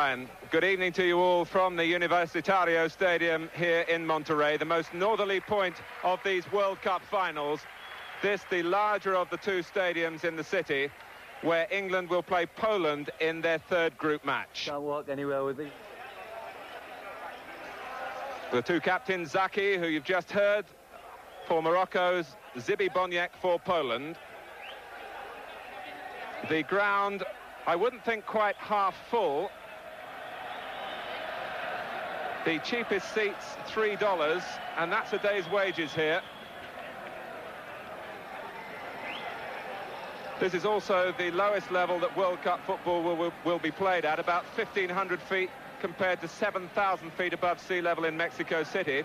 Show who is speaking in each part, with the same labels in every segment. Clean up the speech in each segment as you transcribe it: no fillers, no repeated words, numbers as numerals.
Speaker 1: And good evening to you all from the Universitario Stadium here in Monterrey, the most northerly point of these World Cup finals. This, the larger of the two stadiums in the city, where England will play Poland in their third group match.
Speaker 2: Can't walk anywhere with me.
Speaker 1: The two captains, Zaki, who you've just heard, for Morocco's Boniek for Poland. The ground, I wouldn't think quite half full. The cheapest seats, $3, and that's a day's wages here. This is also the lowest level that World Cup football will be played at, about 1,500 feet compared to 7,000 feet above sea level in Mexico City.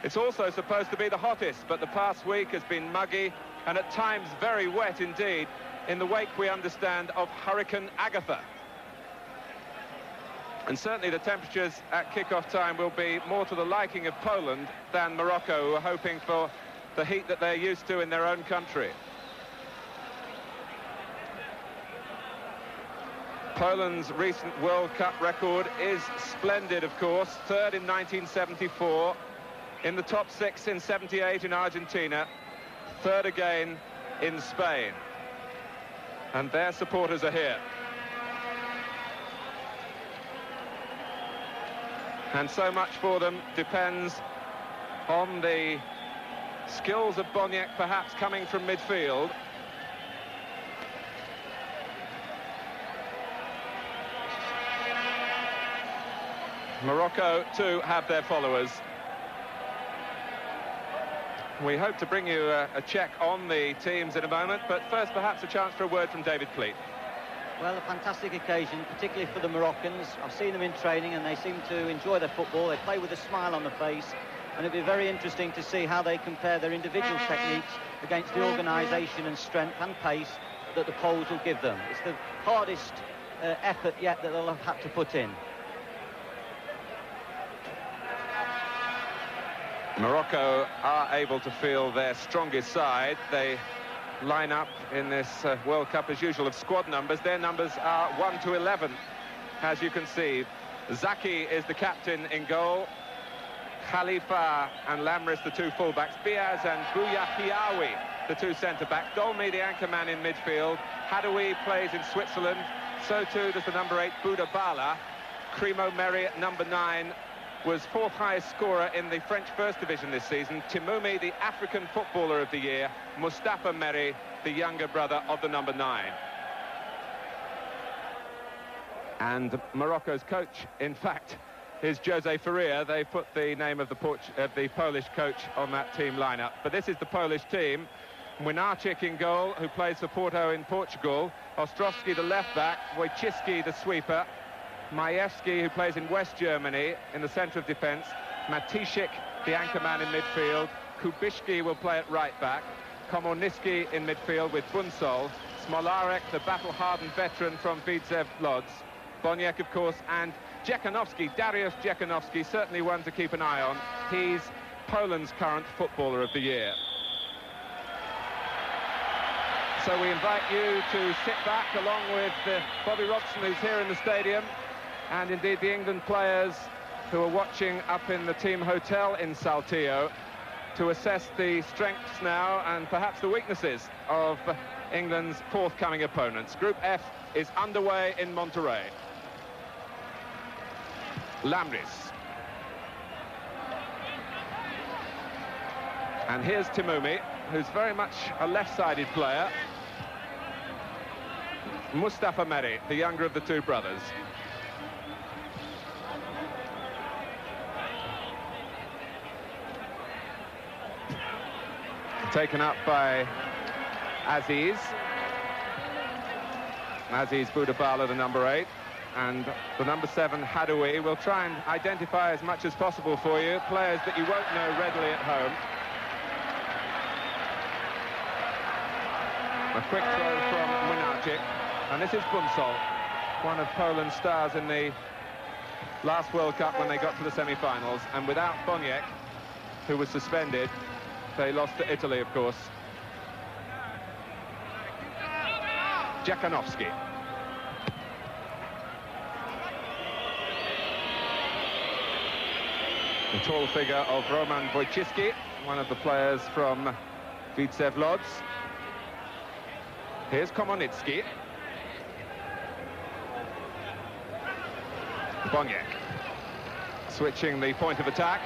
Speaker 1: It's also supposed to be the hottest, but the past week has been muggy and at times very wet indeed, in the wake, we understand, of Hurricane Agatha. And certainly the temperatures at kick-off time will be more to the liking of Poland than Morocco, who are hoping for the heat that they're used to in their own country. Poland's recent World Cup record is splendid, of course. Third in 1974, in the top six in 78 in Argentina, third again in Spain. And their supporters are here. And so much for them depends on the skills of Boniek, perhaps coming from midfield. Morocco, too, have their followers. We hope to bring you a check on the teams in a moment, but first perhaps a chance for a word from David Pleat.
Speaker 2: Well, a fantastic occasion, particularly for the Moroccans. I've seen them in training and they seem to enjoy their football. They play with a smile on the face, and it'll be very interesting to see how they compare their individual techniques against the organisation and strength and pace that the Poles will give them. It's the hardest effort yet that they'll have had to put in.
Speaker 1: Morocco are able to feel their strongest side. They line up in this World Cup as usual of squad numbers. Their numbers are 1 to 11, as you can see. Zaki is the captain in goal. Khalifa and Lamris, the two fullbacks. Biaz and Bouyakiawi, the two centre-backs. Dolmy, the anchor man in midfield. Hadoui plays in Switzerland. So too does the number 8, Boudabala. Crimo Merri, number 9, was fourth highest scorer in the French First Division this season. Timoumi, the African Footballer of the Year. Mustafa Merri, the younger brother of the number 9. And Morocco's coach, in fact, is José Faria. They put the name of the Polish coach on that team lineup. But this is the Polish team. Młynarczyk in goal, who plays for Porto in Portugal. Ostrowski, the left-back. Wójcicki, the sweeper. Majewski, who plays in West Germany, in the centre of defence. Matysik, the anchor man in midfield. Kubicki will play at right-back. Komornicki in midfield with Bunsol. Smolarek, the battle-hardened veteran from Widzów Lodz. Boniek, of course, and Dariusz Jekanovski, certainly one to keep an eye on. He's Poland's current Footballer of the Year. So we invite you to sit back along with Bobby Robson, who's here in the stadium, and indeed the England players who are watching up in the team hotel in Saltillo, to assess the strengths now and perhaps the weaknesses of England's forthcoming opponents. Group F is underway in Monterrey. Lamris. And here's Timoumi, who's very much a left-sided player. Mustafa Merri, the younger of the two brothers. Taken up by Aziz Boudabala, the number 8, and the number 7, Hadoui. We'll try and identify as much as possible for you, players that you won't know readily at home. A quick throw from Młynarczyk, and this is Bunsol, one of Poland's stars in the last World Cup when they got to the semi-finals, and without Boniek, who was suspended, they lost to Italy, of course. Jekanovski. The tall figure of Roman Wójcicki, one of the players from widzów. Here's Komornicki. Boniek switching the point of attack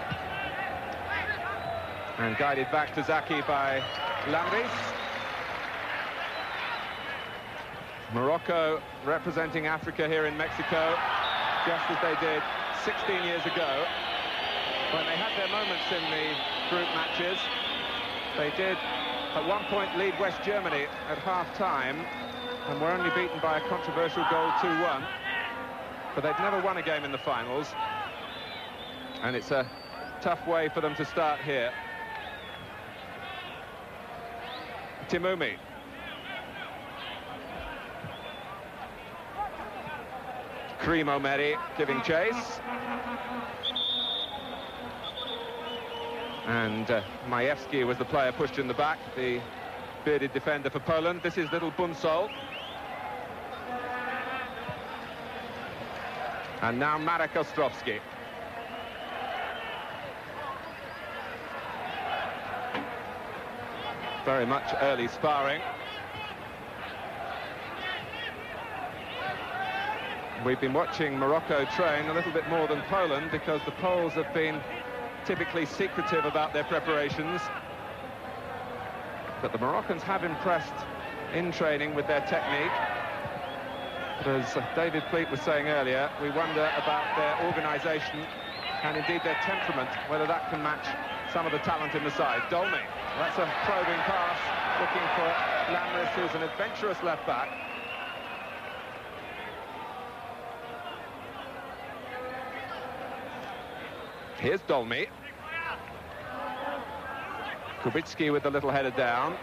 Speaker 1: and guided back to Zaki by Lamris. Morocco representing Africa here in Mexico, just as they did 16 years ago when they had their moments in the group matches. They did at one point lead West Germany at half-time and were only beaten by a controversial goal 2-1. But they've never won a game in the finals, and it's a tough way for them to start here. Timumi. Krimo Meri giving chase. And Majewski was the player pushed in the back, the bearded defender for Poland. This is little Bunsol. And now Marek Ostrowski. Very much early sparring. We've been watching Morocco train a little bit more than Poland because the Poles have been typically secretive about their preparations. But the Moroccans have impressed in training with their technique. But as David Pleat was saying earlier, we wonder about their organisation and indeed their temperament, whether that can match some of the talent in the side. Dolmy, that's a probing pass, looking for Lamris, who's an adventurous left-back. Here's Dolmy. Kubicki with the little header down.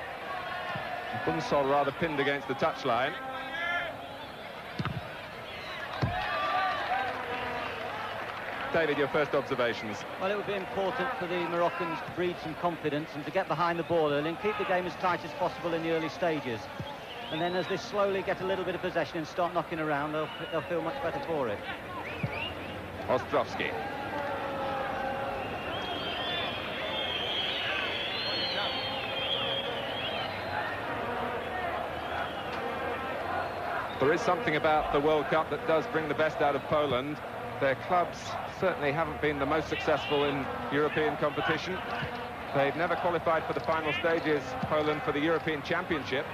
Speaker 1: Bunsol rather pinned against the touchline. David, your first observations?
Speaker 2: Well, it would be important for the Moroccans to breed some confidence and to get behind the ball early and keep the game as tight as possible in the early stages. And then as they slowly get a little bit of possession and start knocking around, they'll feel much better for it.
Speaker 1: Ostrowski. There is something about the World Cup that does bring the best out of Poland. Their clubs certainly haven't been the most successful in European competition. They've never qualified for the final stages, Poland, for the European Championship.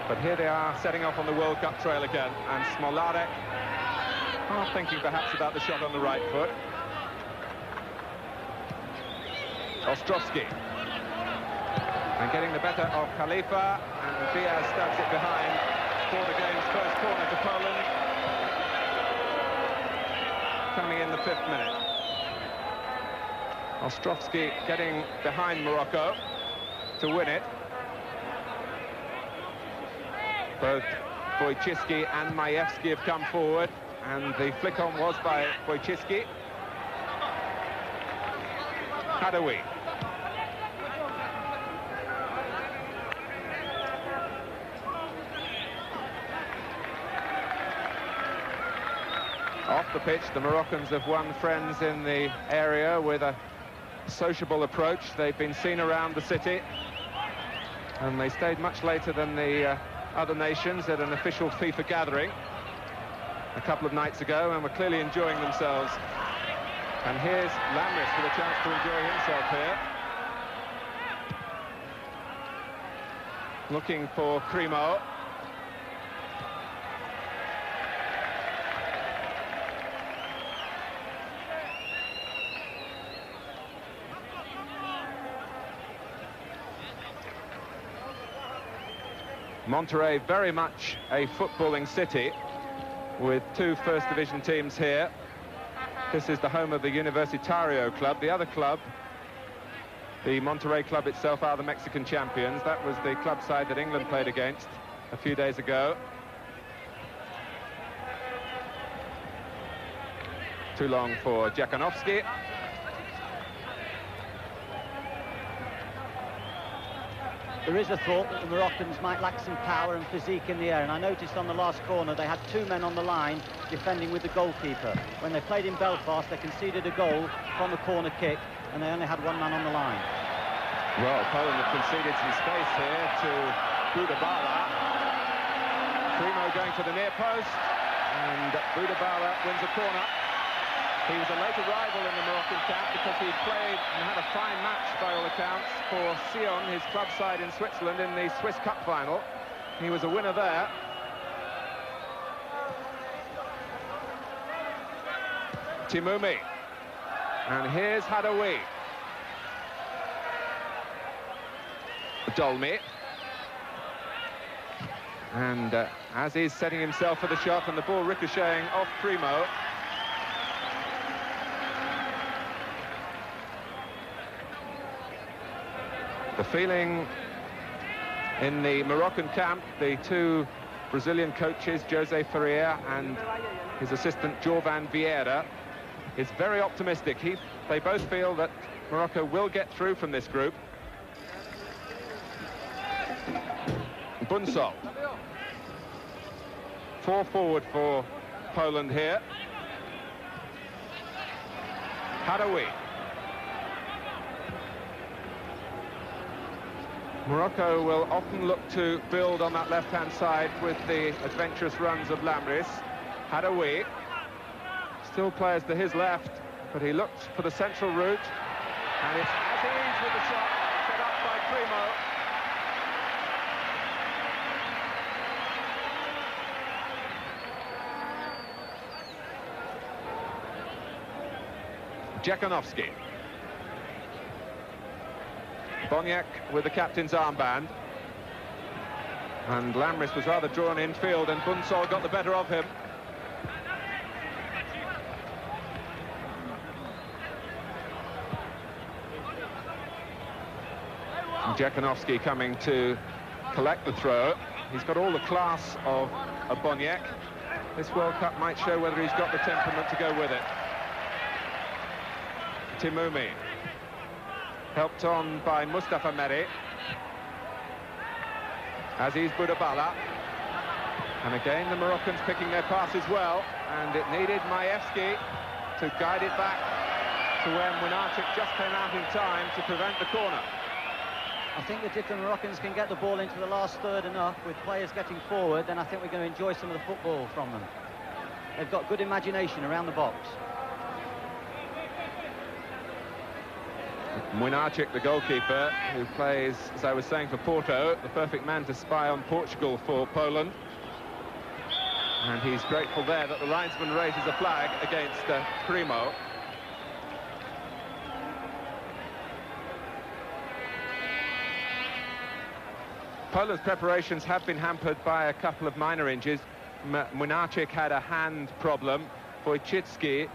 Speaker 1: But here they are setting off on the World Cup trail again. And Smolarek are thinking perhaps about the shot on the right foot. Ostrowski. And getting the better of Khalifa. And Diaz stabs it behind for the game's first corner to Poland. Coming in the 5th minute. Ostrowski getting behind Morocco to win it. Both Wójcicki and Majewski have come forward, and the flick-on was by Wójcicki. Hadawi. Off the pitch, the Moroccans have won friends in the area with a sociable approach. They've been seen around the city, and they stayed much later than the other nations at an official FIFA gathering a couple of nights ago, and were clearly enjoying themselves. And here's Lamris with a chance to enjoy himself here. Looking for Krimo. Monterrey, very much a footballing city, with 2 First Division teams here. This is the home of the Universitario club. The other club, the Monterrey club itself, are the Mexican champions. That was the club side that England played against a few days ago. Too long for Jakanowski.
Speaker 2: There is a thought that the Moroccans might lack some power and physique in the air, and I noticed on the last corner they had 2 men on the line defending with the goalkeeper. When they played in Belfast, they conceded a goal from a corner kick, and they only had one man on the line.
Speaker 1: Well, Poland have conceded some space here to Budabala. Primo going to the near post, and Budabala wins a corner. He was a late arrival in the Moroccan camp because he played and had a fine match, by all accounts, for Sion, his club side in Switzerland, in the Swiss Cup final. He was a winner there. Timumi. And here's Hadaoui. Dolmy. And as he's setting himself for the shot, and the ball ricocheting off Primo. The feeling in the Moroccan camp, the two Brazilian coaches, José Ferreira and his assistant Jovan Vieira, is very optimistic. They both feel that Morocco will get through from this group. Bunsol. 4 forward for Poland here. Hadaoui. Morocco will often look to build on that left-hand side with the adventurous runs of Lamris. Hadaoui. Still players to his left, but he looked for the central route, and it's Aziz with the shot set up by Primo. Dziekanowski. Boniek with the captain's armband, and Lamris was rather drawn infield, and Bunsol got the better of him. Dziekanowski coming to collect the throw. He's got all the class of a Boniek. This World Cup might show whether he's got the temperament to go with it. Timumi, helped on by Mustafa Meri. Aziz Budabala. And again, the Moroccans picking their passes well, and it needed Majewski to guide it back to where Młynarczyk just came out in time to prevent the corner.
Speaker 2: I think that if the Moroccans can get the ball into the last third enough, with players getting forward, then I think we're going to enjoy some of the football from them. They've got good imagination around the box.
Speaker 1: Młynarczyk, the goalkeeper, who plays, as I was saying, for Porto, the perfect man to spy on Portugal for Poland. And he's grateful there that the linesman raises a flag against Primo. Poland's preparations have been hampered by a couple of minor injuries. Młynarczyk had a hand problem. Wójcicki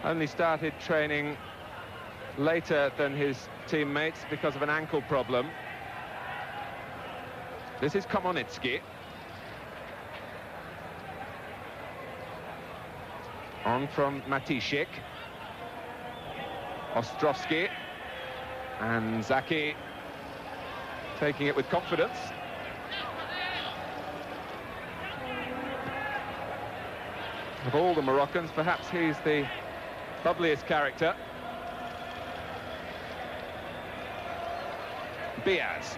Speaker 1: only started training later than his teammates because of an ankle problem. This is Komornicki. On from Matysik. Ostrowski. And Zaki taking it with confidence. Of all the Moroccans, perhaps he's the bubbliest character. Biaz.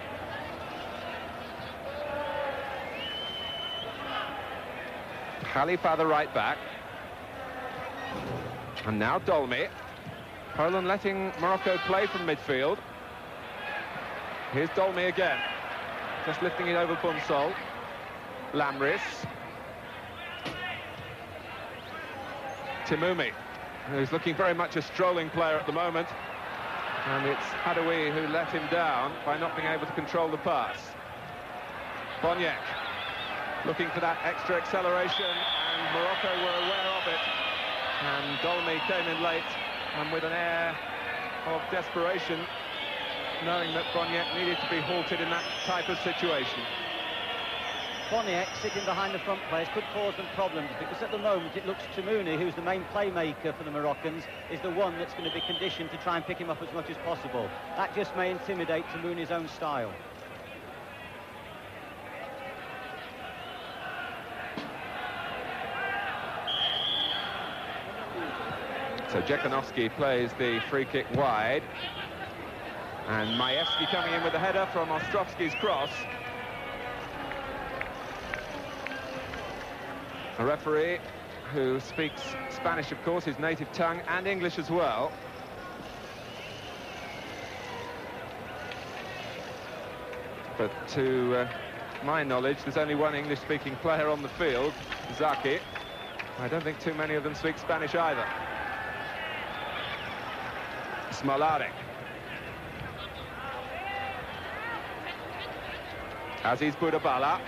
Speaker 1: Khalifa, the right back. And now Dolmy. Poland letting Morocco play from midfield. Here's Dolmy again. Just lifting it over Bunsol. Lamris. Timumi, who's looking very much a strolling player at the moment. And it's Hadaoui who let him down by not being able to control the pass. Boniek looking for that extra acceleration, and Morocco were aware of it. And Dolmy came in late, and with an air of desperation, knowing that Boniek needed to be halted in that type of situation.
Speaker 2: Boniek, sitting behind the front players, could cause them problems, because at the moment it looks Timumi, who's the main playmaker for the Moroccans, is the one that's going to be conditioned to try and pick him up as much as possible. That just may intimidate Timuni's own style.
Speaker 1: So Jekanovski plays the free kick wide. And Majewski coming in with a header from Ostrowski's cross. A referee who speaks Spanish, of course, his native tongue, and English as well. But to my knowledge, there's only one English-speaking player on the field, Zaki. I don't think too many of them speak Spanish either. Smolarek. Aziz Budabala.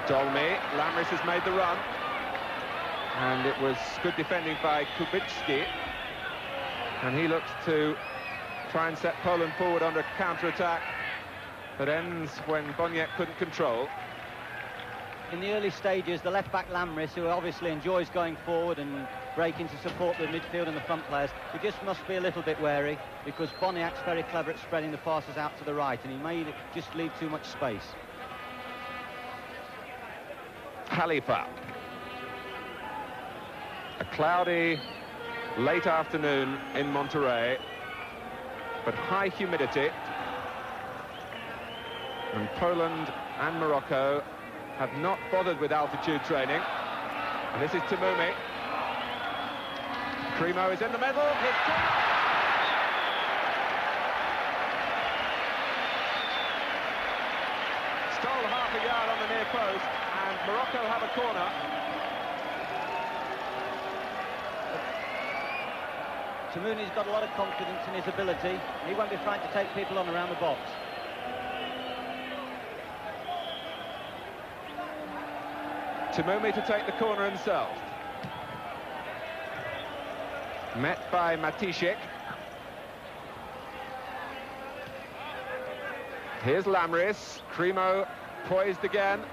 Speaker 1: Dolmy. Lamris has made the run. And it was good defending by Kubicki. And he looks to try and set Poland forward under a counter-attack that ends when Boniek couldn't control.
Speaker 2: In the early stages, the left-back Lamris, who obviously enjoys going forward and breaking to support the midfield and the front players, he just must be a little bit wary, because Boniek's very clever at spreading the passes out to the right, and he may just leave too much space.
Speaker 1: Khalifa. A cloudy late afternoon in Monterrey, but high humidity. And Poland and Morocco have not bothered with altitude training. And this is Tamumi. Cremo is in the middle. Stole half a yard on the near post, and Morocco have a corner.
Speaker 2: Tamuni's got a lot of confidence in his ability. He won't be frightened to take people on around the box.
Speaker 1: Tamumi to take the corner himself. Met by Matysik. Here's Lamris. Cremo poised again.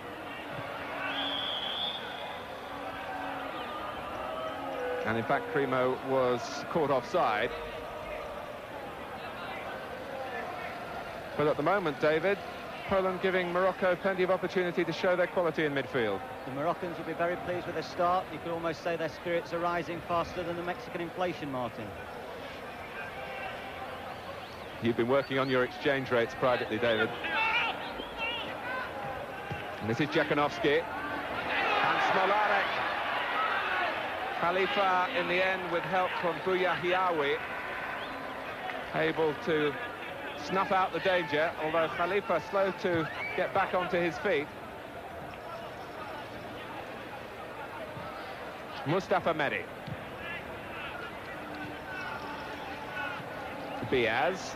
Speaker 1: And in fact, Cremo was caught offside. But at the moment, David, Poland giving Morocco plenty of opportunity to show their quality in midfield.
Speaker 2: The Moroccans will be very pleased with their start. You could almost say their spirits are rising faster than the Mexican inflation, Martin.
Speaker 1: You've been working on your exchange rates privately, David. And this is Jekanovski. And Smolarek. Khalifa, in the end, with help from Buyahiawi, able to snuff out the danger, although Khalifa slow to get back onto his feet. Mustafa Mehdi. Biaz.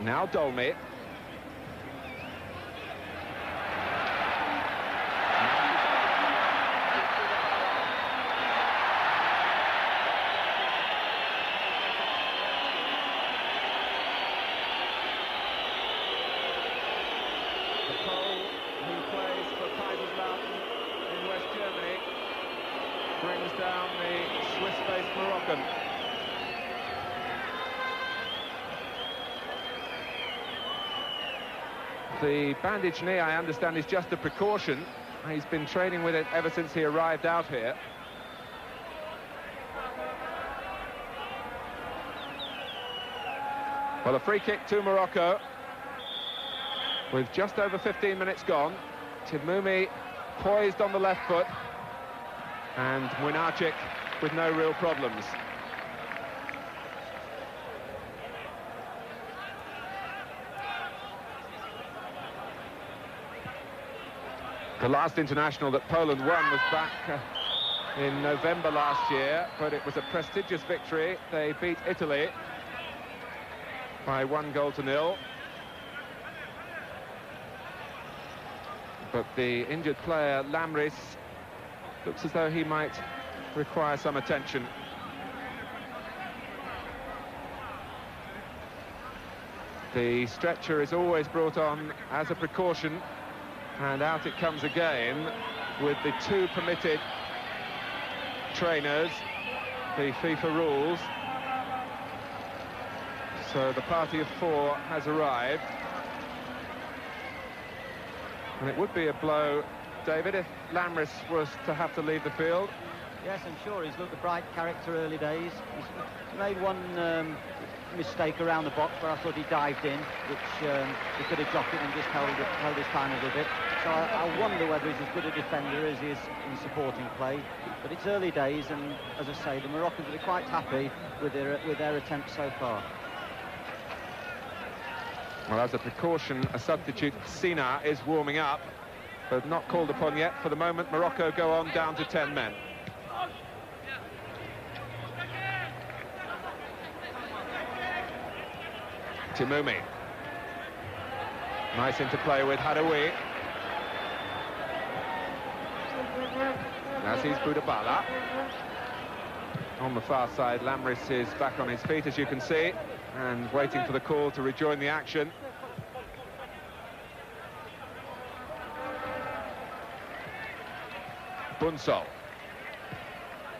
Speaker 1: Now Dolmy. The bandaged knee, I understand, is just a precaution. He's been training with it ever since he arrived out here. Well, a free kick to Morocco with just over 15 minutes gone. Tamumi poised on the left foot, and Młynarczyk with no real problems. The last international that Poland won was back in November last year, but it was a prestigious victory. They beat Italy by 1-0. But the injured player, Lamris, looks as though he might require some attention. The stretcher is always brought on as a precaution. And out it comes again with the 2 permitted trainers, the FIFA rules. So the party of 4 has arrived. And it would be a blow, David, if Lamris was to have to leave the field.
Speaker 2: Yes, I'm sure he's looked a bright character early days. He's made one mistake around the box where I thought he dived in, which he could have dropped it and just held his time a little bit. So I wonder whether he's as good a defender as he is in supporting play. But it's early days, and as I say, the Moroccans will be quite happy with their attempts so far.
Speaker 1: Well, as a precaution, a substitute, Sina, is warming up, but not called upon yet. For the moment, Morocco go on down to 10 men. Timumi. Nice interplay with Hadaoui. Aziz Boudabala. On the far side, Lamris is back on his feet, as you can see, and waiting for the call to rejoin the action. Bunsol.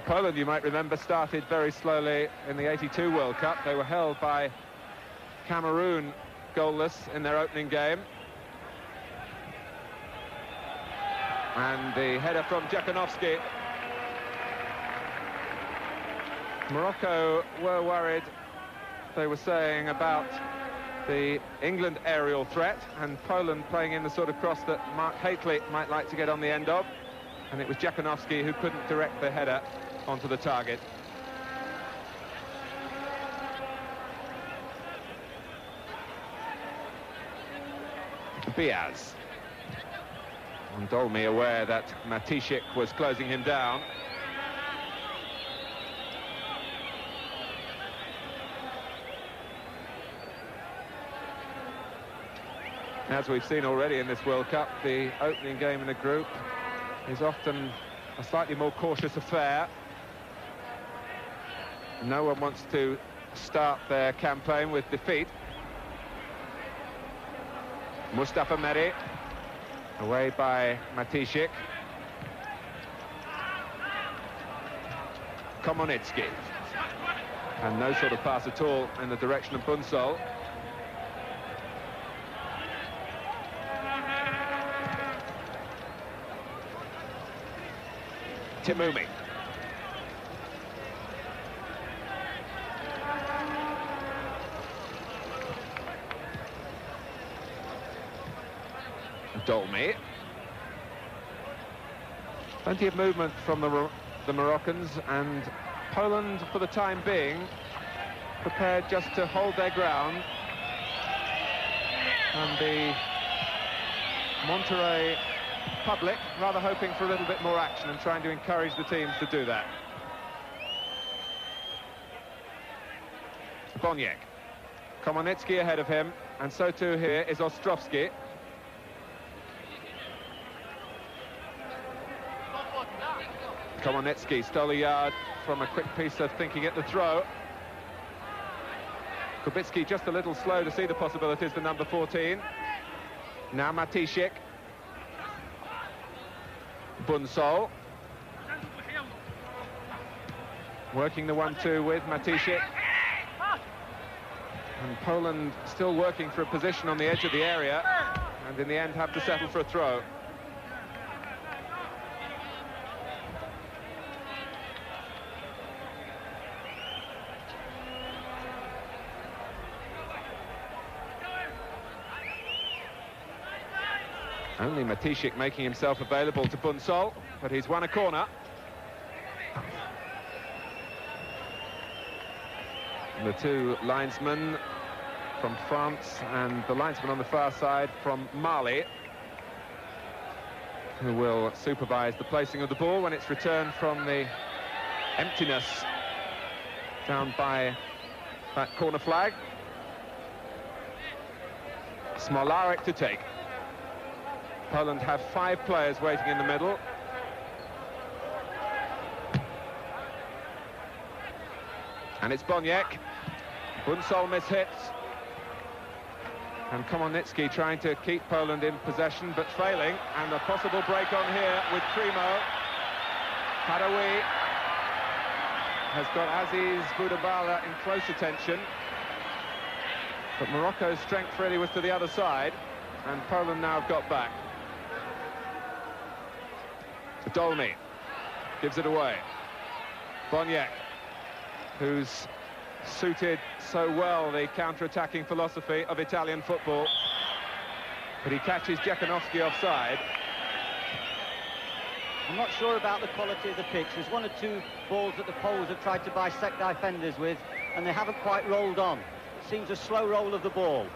Speaker 1: Poland, you might remember, started very slowly in the '82 World Cup. They were held by Cameroon goalless in their opening game. And the header from Jakunovski. Morocco were worried, they were saying, about the England aerial threat, and Poland playing in the sort of cross that Mark Hateley might like to get on the end of. And it was Jakunovski who couldn't direct the header onto the target. Biaz. And Dolmy aware that Matysik was closing him down. As we've seen already in this World Cup, the opening game in a group is often a slightly more cautious affair. No one wants to start their campaign with defeat. Mustafa Meri, away by Matysik. Komornicki. And no sort of pass at all in the direction of Bunsol. Timumi. Dolmy. Plenty of movement from the Moroccans, and Poland, for the time being, prepared just to hold their ground. And the Monterrey public rather hoping for a little bit more action and trying to encourage the teams to do that. Boniek. Komornicki ahead of him, and so too here is Ostrowski. Komornicki stole a yard from a quick piece of thinking at the throw. Kubicki just a little slow to see the possibilities for number 14. Now Matysik. Bunsol. Working the 1-2 with Matysik. And Poland still working for a position on the edge of the area, and in the end have to settle for a throw. Only Matysik making himself available to Bunsol, but he's won a corner. And the two linesmen from France and the linesman on the far side from Mali, who will supervise the placing of the ball when it's returned from the emptiness down by that corner flag. Młynarczyk to take. Poland have 5 players waiting in the middle. And it's Boniek. Bunsol mishits. And Komornicki trying to keep Poland in possession, but failing. And a possible break on here with Primo. Hadaoui has got Aziz Boudabala in close attention. But Morocco's strength really was to the other side, and Poland now have got back. Dolmy gives it away. Boniek, who's suited so well the counter-attacking philosophy of Italian football. But he catches Jekanovski offside.
Speaker 2: I'm not sure about the quality of the pitch. There's one or two balls that the Poles have tried to bisect defenders with, and they haven't quite rolled on. It seems a slow roll of the ball.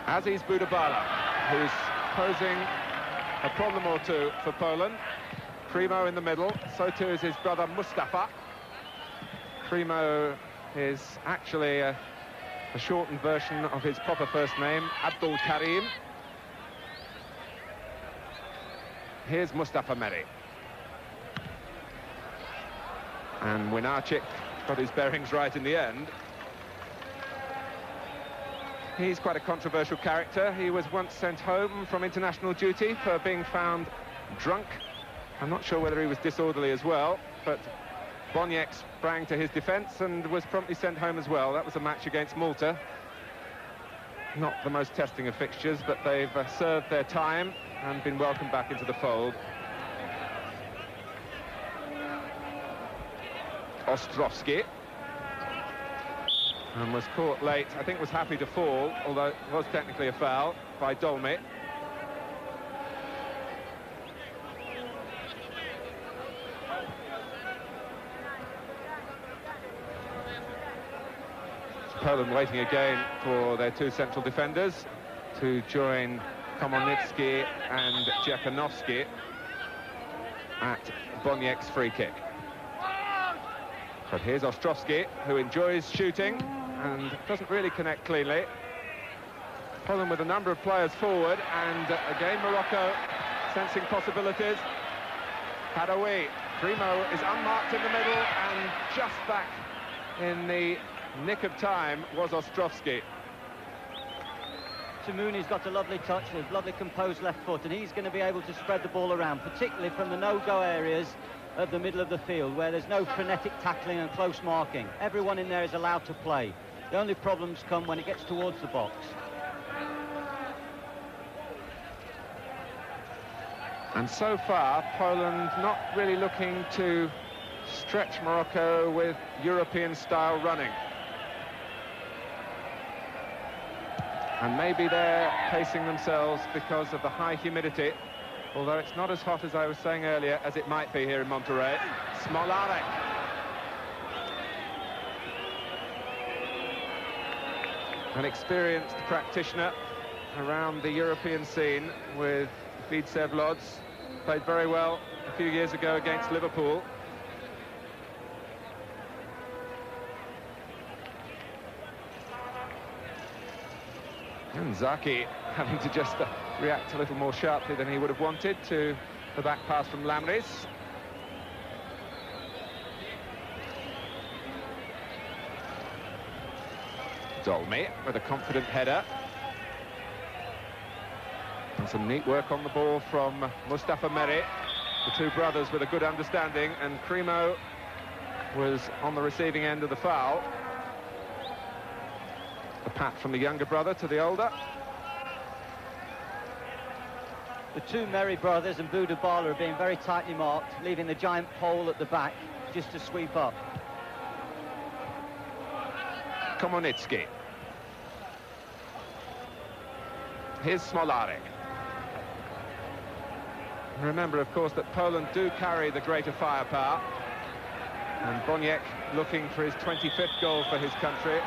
Speaker 1: Aziz Budabala, who's posing a problem or two for Poland. Primo in the middle, so too is his brother Mustafa. Primo is actually a shortened version of his proper first name, Abdul Karim. Here's Mustafa Meri. And Młynarczyk got his bearings right in the end. He's quite a controversial character. He was once sent home from international duty for being found drunk. I'm not sure whether he was disorderly as well, but Boniek sprang to his defence and was promptly sent home as well. That was a match against Malta. Not the most testing of fixtures, but they've served their time and been welcomed back into the fold. Ostrowski. And was caught late. I think was happy to fall, although it was technically a foul by Dolmy. Poland waiting again for their two central defenders to join Komornicki and Jekanovski at Boniek's free kick. But here's Ostrowski, who enjoys shooting and doesn't really connect cleanly. Poland with a number of players forward, and again Morocco sensing possibilities. Hadaoui. Primo is unmarked in the middle, and just back in the nick of time was Ostrowski.
Speaker 2: Tamuni's got a lovely touch, a lovely composed left foot, and he's going to be able to spread the ball around, particularly from the no-go areas of the middle of the field, where there's no frenetic tackling and close marking. Everyone in there is allowed to play. The only problems come when it gets towards the box.
Speaker 1: And so far, Poland not really looking to stretch Morocco with European-style running. And maybe they're pacing themselves because of the high humidity, although it's not as hot as I was saying earlier as it might be here in Monterrey. Smolarek. An experienced practitioner around the European scene with Widzew Lodz. Played very well a few years ago against Liverpool. And Zaki having to just react a little more sharply than he would have wanted to the back pass from Lamris. Dolmy with a confident header. And some neat work on the ball from Mustafa Meri. The two brothers with a good understanding, and Primo was on the receiving end of the foul. The pat from the younger brother to the older.
Speaker 2: The two Meri brothers and Budabala are being very tightly marked, leaving the giant Pole at the back just to sweep up.
Speaker 1: Komornicki. Here's Smolarek. Remember, of course, that Poland do carry the greater firepower. And Boniek looking for his 25th goal for his country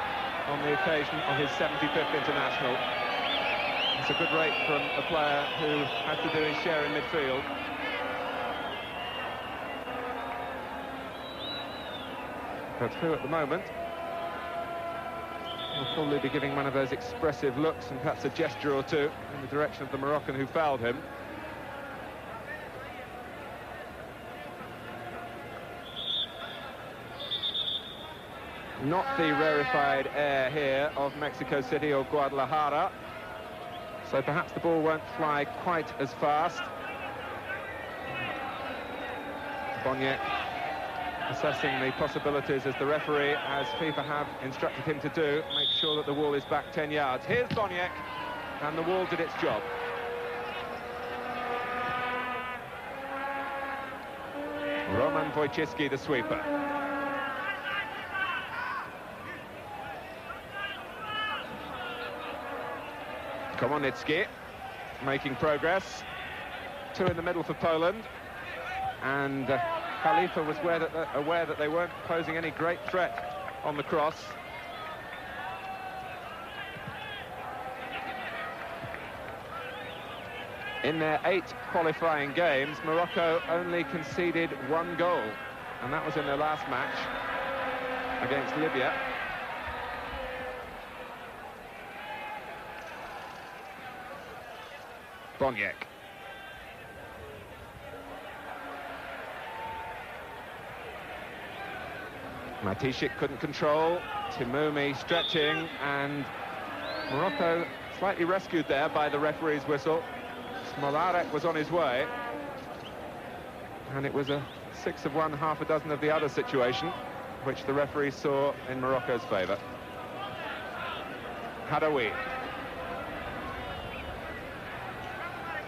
Speaker 1: on the occasion of his 75th international. It's a good rate from a player who has to do his share in midfield. But who at the moment will probably be giving one of those expressive looks and perhaps a gesture or two in the direction of the Moroccan who fouled him. Not the rarefied air here of Mexico City or Guadalajara, so perhaps the ball won't fly quite as fast. Boniek assessing the possibilities as the referee, as FIFA have instructed him to do, make sure that the wall is back 10 yards. Here's Boniek, and the wall did its job. Roman Wójcicki, the sweeper. Komornicki making progress. Two in the middle for Poland. And Khalifa was aware that they weren't posing any great threat on the cross. In their 8 qualifying games, Morocco only conceded 1 goal, and that was in their last match against Libya. Boniek. Matysik couldn't control. Timumi stretching, and Morocco slightly rescued there by the referee's whistle. Młynarczyk was on his way, and it was a 6 of one, half a dozen of the other situation, which the referee saw in Morocco's favour. Hadawi.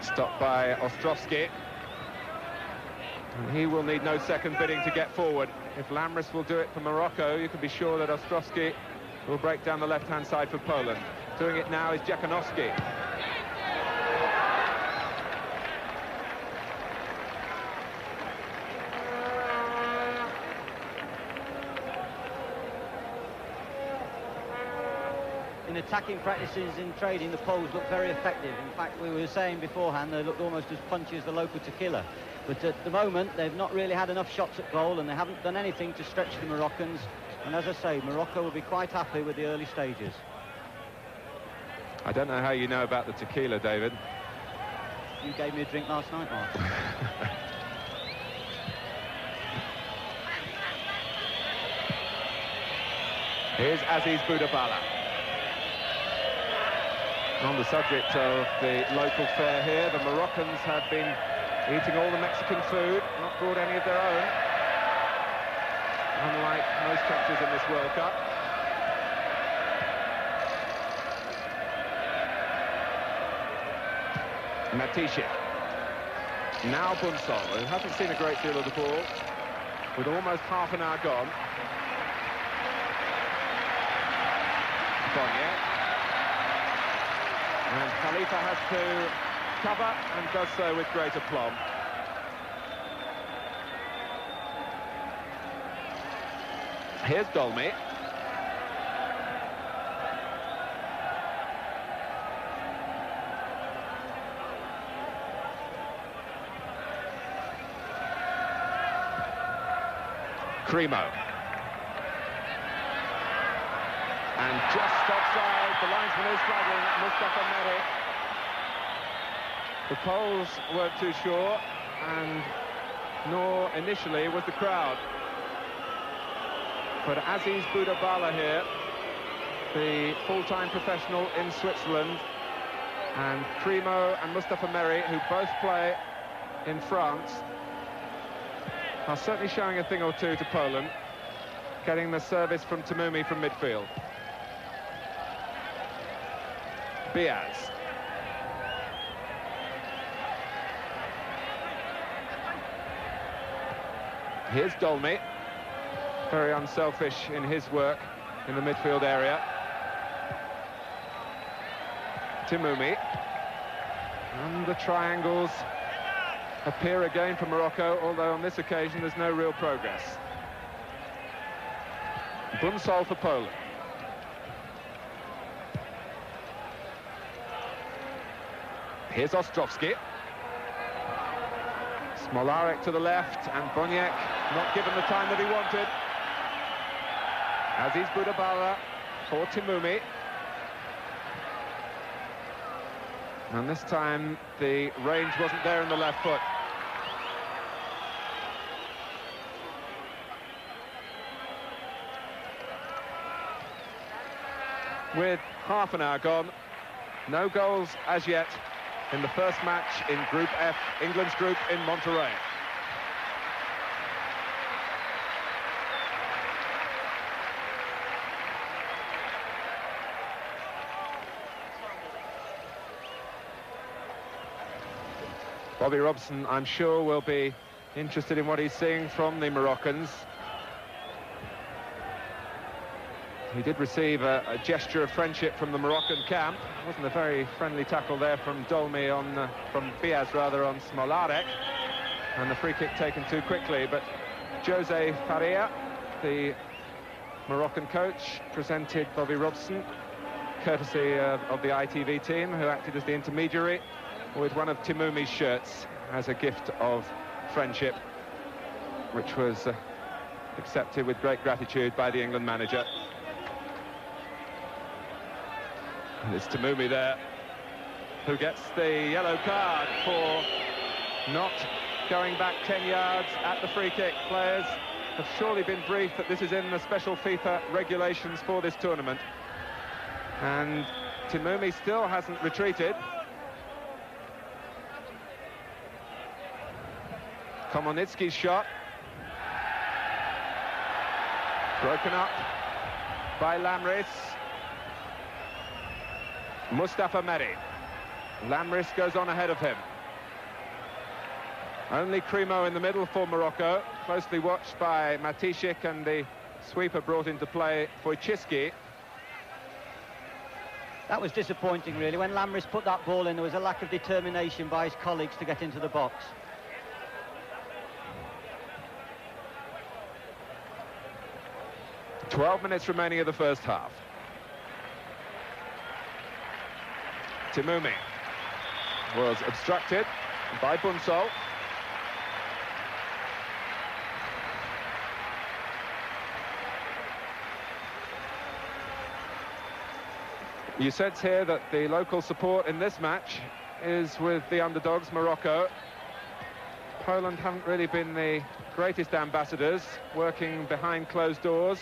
Speaker 1: Stopped by Ostrowski. And he will need no second bidding to get forward. If Lamris will do it for Morocco, you can be sure that Ostrowski will break down the left-hand side for Poland. Doing it now is Jakanowski.
Speaker 2: In attacking practices in training, the Poles look very effective. In fact, we were saying beforehand they looked almost as punchy as the local tequila. But at the moment, they've not really had enough shots at goal, and they haven't done anything to stretch the Moroccans. And as I say, Morocco will be quite happy with the early stages.
Speaker 1: I don't know how you know about the tequila, David.
Speaker 2: You gave me a drink last night, Mark.
Speaker 1: Here's Aziz Boudabala. On the subject of the local fare here, the Moroccans have been eating all the Mexican food, not brought any of their own, unlike most countries in this World Cup. Matysik. Now Bunsol, who hasn't seen a great deal of the ball, with almost half an hour gone. Boniek. And Khalifa has to cover, and does so with great aplomb. Here's Dolmy. Cremo. And just offside, the linesman is flagging, Mustafa Meri. The Poles weren't too sure, and nor initially was the crowd. But Aziz Boudabala here, the full-time professional in Switzerland, and Cremo and Mustafa Meri, who both play in France, are certainly showing a thing or two to Poland, getting the service from Timumi from midfield. Biaz. Here's Dolmy, very unselfish in his work in the midfield area. Timumi. And the triangles appear again for Morocco, although on this occasion there's no real progress. Bunsol for Poland. Here's Ostrowski. Młynarczyk to the left, and Boniek not given the time that he wanted. Aziz Boudabala for Timumi. And this time the range wasn't there in the left foot. With half an hour gone, no goals as yet in the first match in Group F, England's group in Monterrey. Bobby Robson, I'm sure, will be interested in what he's seeing from the Moroccans. He did receive a gesture of friendship from the Moroccan camp. It wasn't a very friendly tackle there from Dolmy on, from Biaz rather, on Smolarek. And the free kick taken too quickly, but José Faria, the Moroccan coach, presented Bobby Robson, courtesy of the ITV team, who acted as the intermediary, with one of Timoumi's shirts as a gift of friendship, which was accepted with great gratitude by the England manager. And it's Timoumi there, who gets the yellow card for not going back 10 yards at the free kick. Players have surely been briefed that this is in the special FIFA regulations for this tournament. And Timoumi still hasn't retreated. Komornicki's shot. Broken up by Lamris. Mustafa Meri. Lamris goes on ahead of him. Only Cremo in the middle for Morocco, closely watched by Matysik, and the sweeper brought into play Wójcicki.
Speaker 2: That was disappointing, really. When Lamris put that ball in, there was a lack of determination by his colleagues to get into the box.
Speaker 1: "12 minutes remaining of the first half. Timoumi was obstructed by Bunsol. You sense here that the local support in this match is with the underdogs, Morocco. Poland haven't really been the greatest ambassadors, working behind closed doors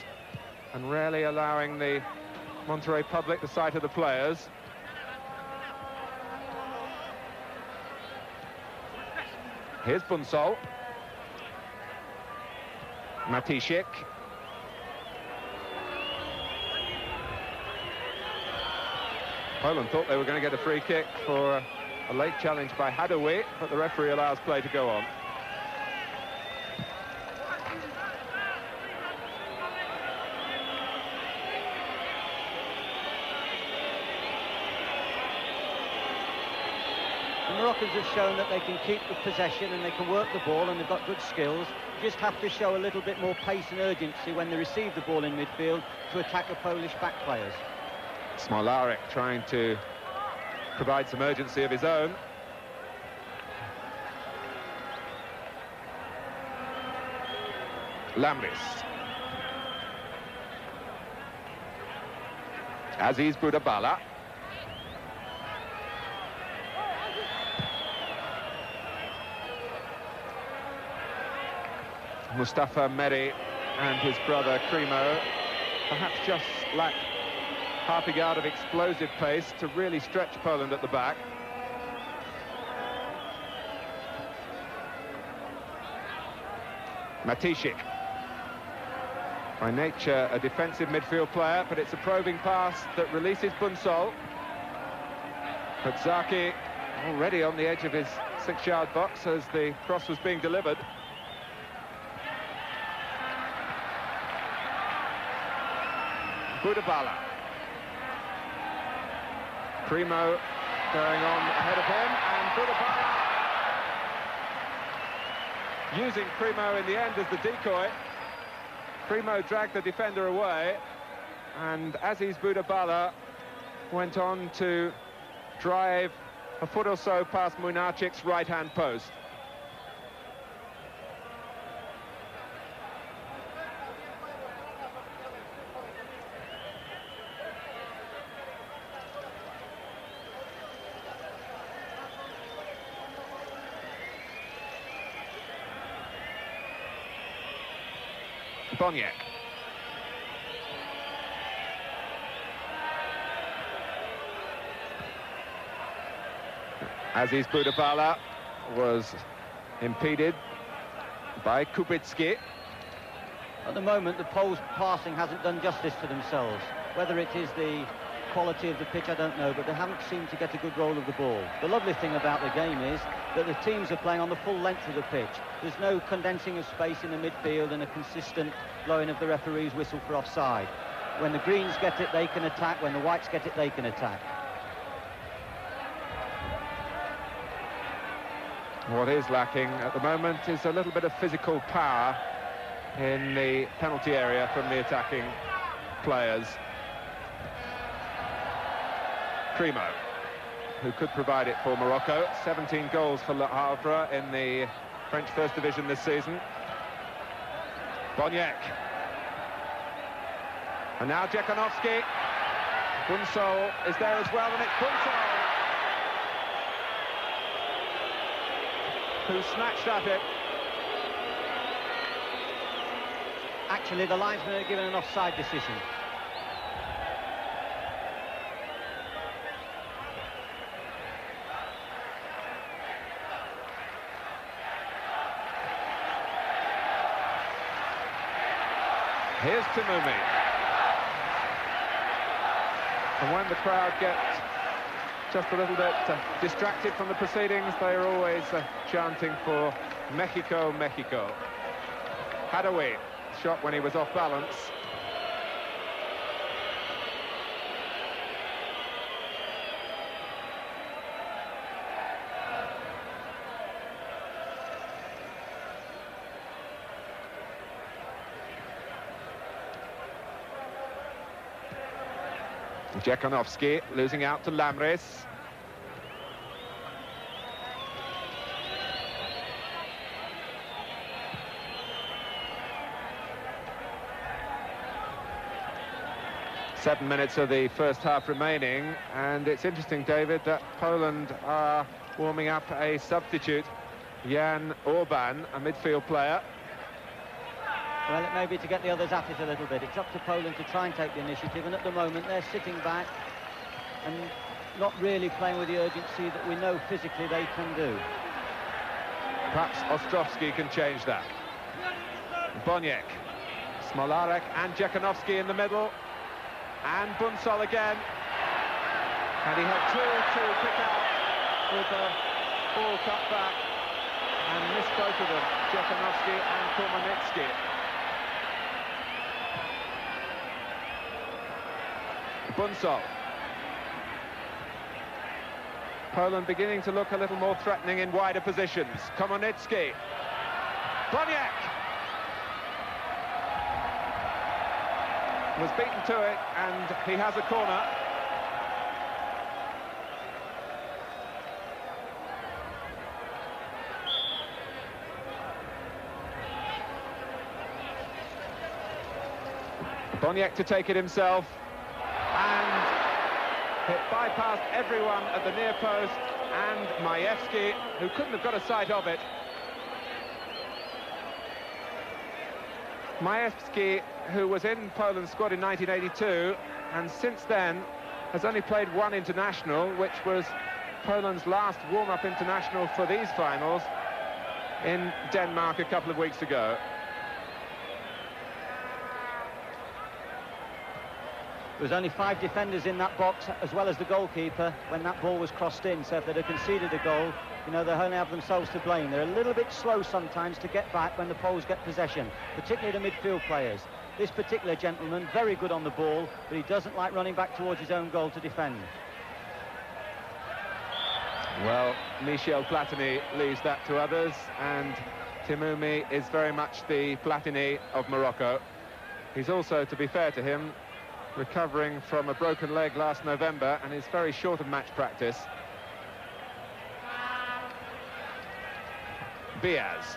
Speaker 1: and rarely allowing the Monterrey public the sight of the players. Here's Bunsol. Matysik. Poland thought they were going to get a free kick for a late challenge by Hadoui, but the referee allows play to go on.
Speaker 2: The Moroccans have shown that they can keep the possession and they can work the ball, and they've got good skills. Just have to show a little bit more pace and urgency when they receive the ball in midfield to attack the Polish back players.
Speaker 1: Smolarek trying to provide some urgency of his own. Lamris. Aziz Boudabala. Mustafa Meri and his brother Cremo perhaps just lack half a yard of explosive pace to really stretch Poland at the back. Matysik, by nature a defensive midfield player, but it's a probing pass that releases Bunsol. But Zaki already on the edge of his 6-yard box as the cross was being delivered. Boudabala. Cremo going on ahead of him, and Boudabala using Cremo in the end as the decoy. Cremo dragged the defender away, and Aziz Boudabala went on to drive a foot or so past Młynarczyk's right-hand post. Boniek. Aziz Boudabala was impeded by Kubicki.
Speaker 2: At the moment, the Poles' passing hasn't done justice to themselves. Whether it is the quality of the pitch, I don't know, but they haven't seemed to get a good roll of the ball. The lovely thing about the game is that the teams are playing on the full length of the pitch. There's no condensing of space in the midfield and a consistent blowing of the referee's whistle for offside. When the greens get it, they can attack. When the whites get it, they can attack.
Speaker 1: What is lacking at the moment is a little bit of physical power in the penalty area from the attacking players. Primo, who could provide it for Morocco. 17 goals for Le Havre in the French First Division this season. Boniek. And now Jekanovski. Bunsol is there as well, and it's Bunsol who snatched at it.
Speaker 2: Actually, the linesman had given an offside decision.
Speaker 1: Here's Timumi. And when the crowd get just a little bit distracted from the proceedings, they are always chanting for Mexico, Mexico. Hadaway shot when he was off balance. Jekanovski losing out to Lamres. Seven minutes of the first half remaining, and it's interesting, David, that Poland are warming up a substitute, Jan Orban, a midfield player.
Speaker 2: Well, it may be to get the others at it a little bit. It's up to Poland to try and take the initiative, and at the moment they're sitting back and not really playing with the urgency that we know physically they can do.
Speaker 1: Perhaps Ostrowski can change that. Boniek, Smolarek and Jekanovski in the middle, and Bunsol again. And he had two to pick out with the ball cut back and missed both of them, Jekanovski and Komornicki. Bunsol. Poland beginning to look a little more threatening in wider positions. Komornicki. Boniek was beaten to it, and he has a corner. Boniek to take it himself. It bypassed everyone at the near post, and Majewski, who couldn't have got a sight of it. Majewski, who was in Poland's squad in 1982, and since then has only played one international, which was Poland's last warm-up international for these finals in Denmark a couple of weeks ago.
Speaker 2: There was only 5 defenders in that box, as well as the goalkeeper, when that ball was crossed in. So if they'd have conceded a goal, you know, they only have themselves to blame. They're a little bit slow sometimes to get back when the Poles get possession, particularly the midfield players. This particular gentleman, very good on the ball, but he doesn't like running back towards his own goal to defend.
Speaker 1: Well, Michel Platini leaves that to others, and Timumi is very much the Platini of Morocco. He's also, to be fair to him, recovering from a broken leg last November and is very short of match practice. Biaz.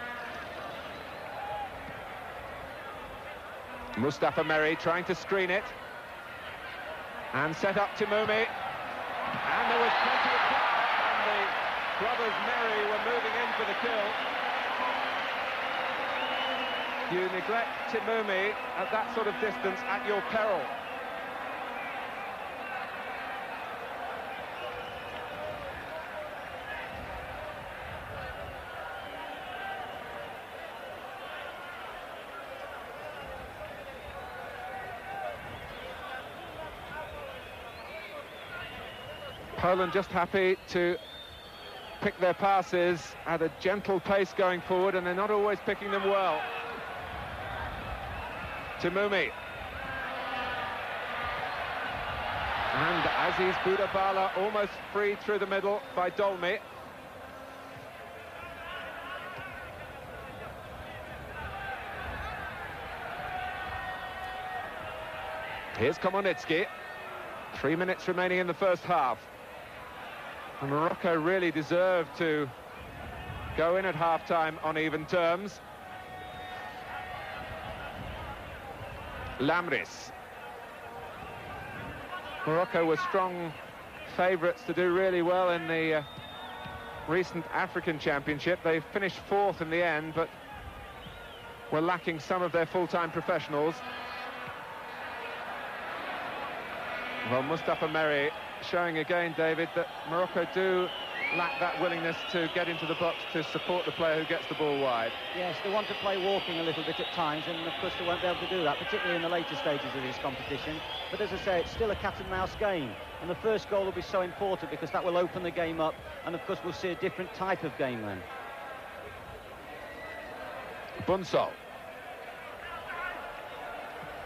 Speaker 1: Mustafa Meri trying to screen it and set up Timumi, and there was plenty of power, and the brothers Meri were moving in for the kill. You neglect Timumi at that sort of distance at your peril. Poland just happy to pick their passes at a gentle pace going forward, and they're not always picking them well. Timumi. And Aziz Budabala almost freed through the middle by Dolmy. Here's Komornicki. 3 minutes remaining in the first half. And Morocco really deserved to go in at half-time on even terms. Lamris. Morocco were strong favourites to do really well in the recent African Championship. They finished fourth in the end, but were lacking some of their full-time professionals. Well, Mustafa Merri showing again, David, that Morocco do lack that willingness to get into the box to support the player who gets the ball wide.
Speaker 2: Yes, they want to play walking a little bit at times, and of course they won't be able to do that, particularly in the later stages of this competition. But as I say, it's still a cat-and-mouse game, and the first goal will be so important because that will open the game up, and of course we'll see a different type of game then.
Speaker 1: Bunsol.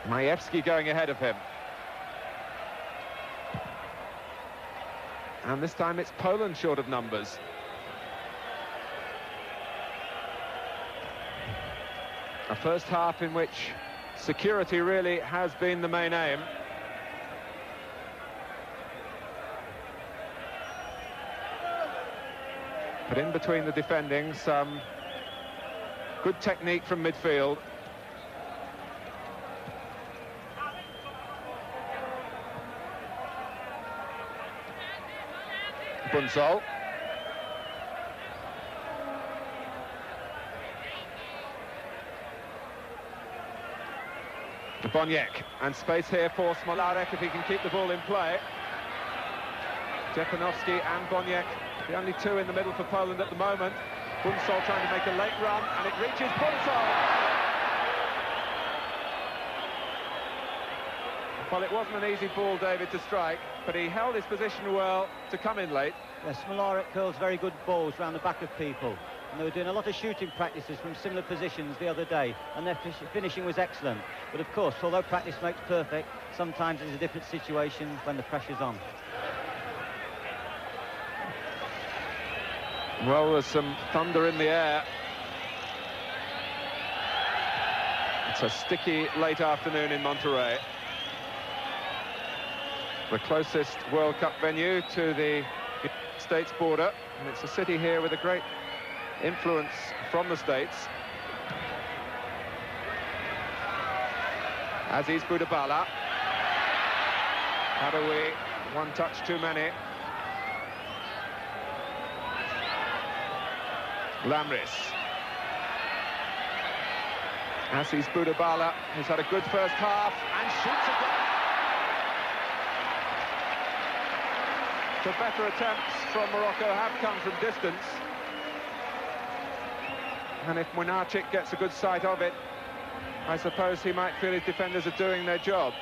Speaker 1: Majewski going ahead of him. And this time it's Poland short of numbers. A first half in which security really has been the main aim. But in between the defending, some good technique from midfield. Bunsol. Boniek, and space here for Młynarczyk if he can keep the ball in play. Stefanowski and Boniek, the only two in the middle for Poland at the moment. Bunsol trying to make a late run, and it reaches Bunsol. Well, it wasn't an easy ball, David, to strike, but he held his position well to come in late.
Speaker 2: Yes, Młynarczyk curls very good balls round the back of people. And they were doing a lot of shooting practices from similar positions the other day, and their finishing was excellent. But of course, although practice makes perfect, sometimes it's a different situation when the pressure's on.
Speaker 1: Well, there's some thunder in the air. It's a sticky late afternoon in Monterrey. The closest World Cup venue to the States border, and it's a city here with a great influence from the States. Aziz Budabala. Hadoui, one touch too many. Lamris. Aziz Budabala, who's had a good first half, and shoots again. The better attempts from Morocco have come from distance. And if Młynarczyk gets a good sight of it, I suppose he might feel his defenders are doing their job.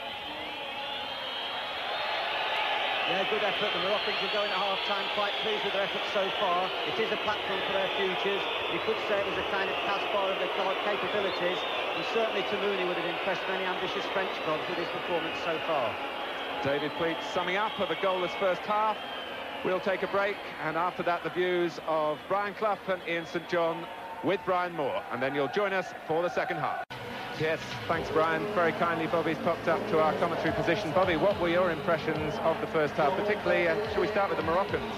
Speaker 2: Yeah, good effort. The Moroccans are going at half-time quite pleased with their effort so far. It is a platform for their futures. You could say it was a kind of Caspar of their capabilities, and certainly Timumi would have impressed many ambitious French clubs with his performance so far.
Speaker 1: David Pleat summing up of a goalless first half. We'll take a break, and after that the views of Brian Clough and Ian St John with Brian Moore, and then you'll join us for the second half. Yes, thanks Brian. Very kindly Bobby's popped up to our commentary position. Bobby, what were your impressions of the first half, particularly, shall we start with the Moroccans?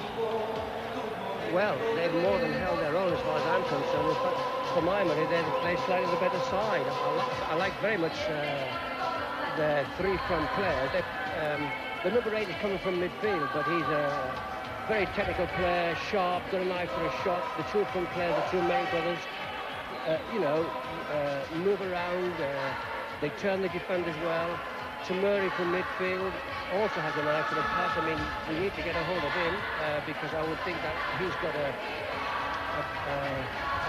Speaker 3: Well, they've more than held their own as far as I'm concerned. But for my money, they've played slightly the better side. I like very much the three front players. The number 8 is coming from midfield, but he's a very technical player, sharp, got an eye for a shot. The two front players, the two main brothers, move around, they turn the defenders well. Timuri from midfield also has an eye for the pass. I mean, we need to get a hold of him because I would think that he's got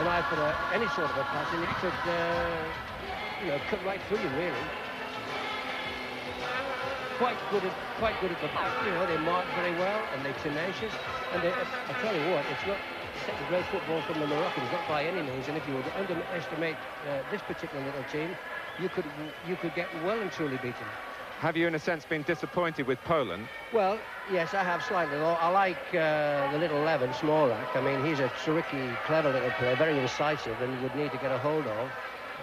Speaker 3: an eye for any sort of a pass, and it could, cut right through you, really. quite good at the back. You know, they mark very well and they're tenacious. And I tell you what, it's not a great football from the Moroccans, not by any means. And if you would underestimate this particular little team, you could get well and truly beaten.
Speaker 1: Have you, in a sense, been disappointed with Poland?
Speaker 3: Well, yes, I have slightly. I like the little Levin, Smolarek. I mean, he's a tricky, clever little player, very incisive, and would need to get a hold of.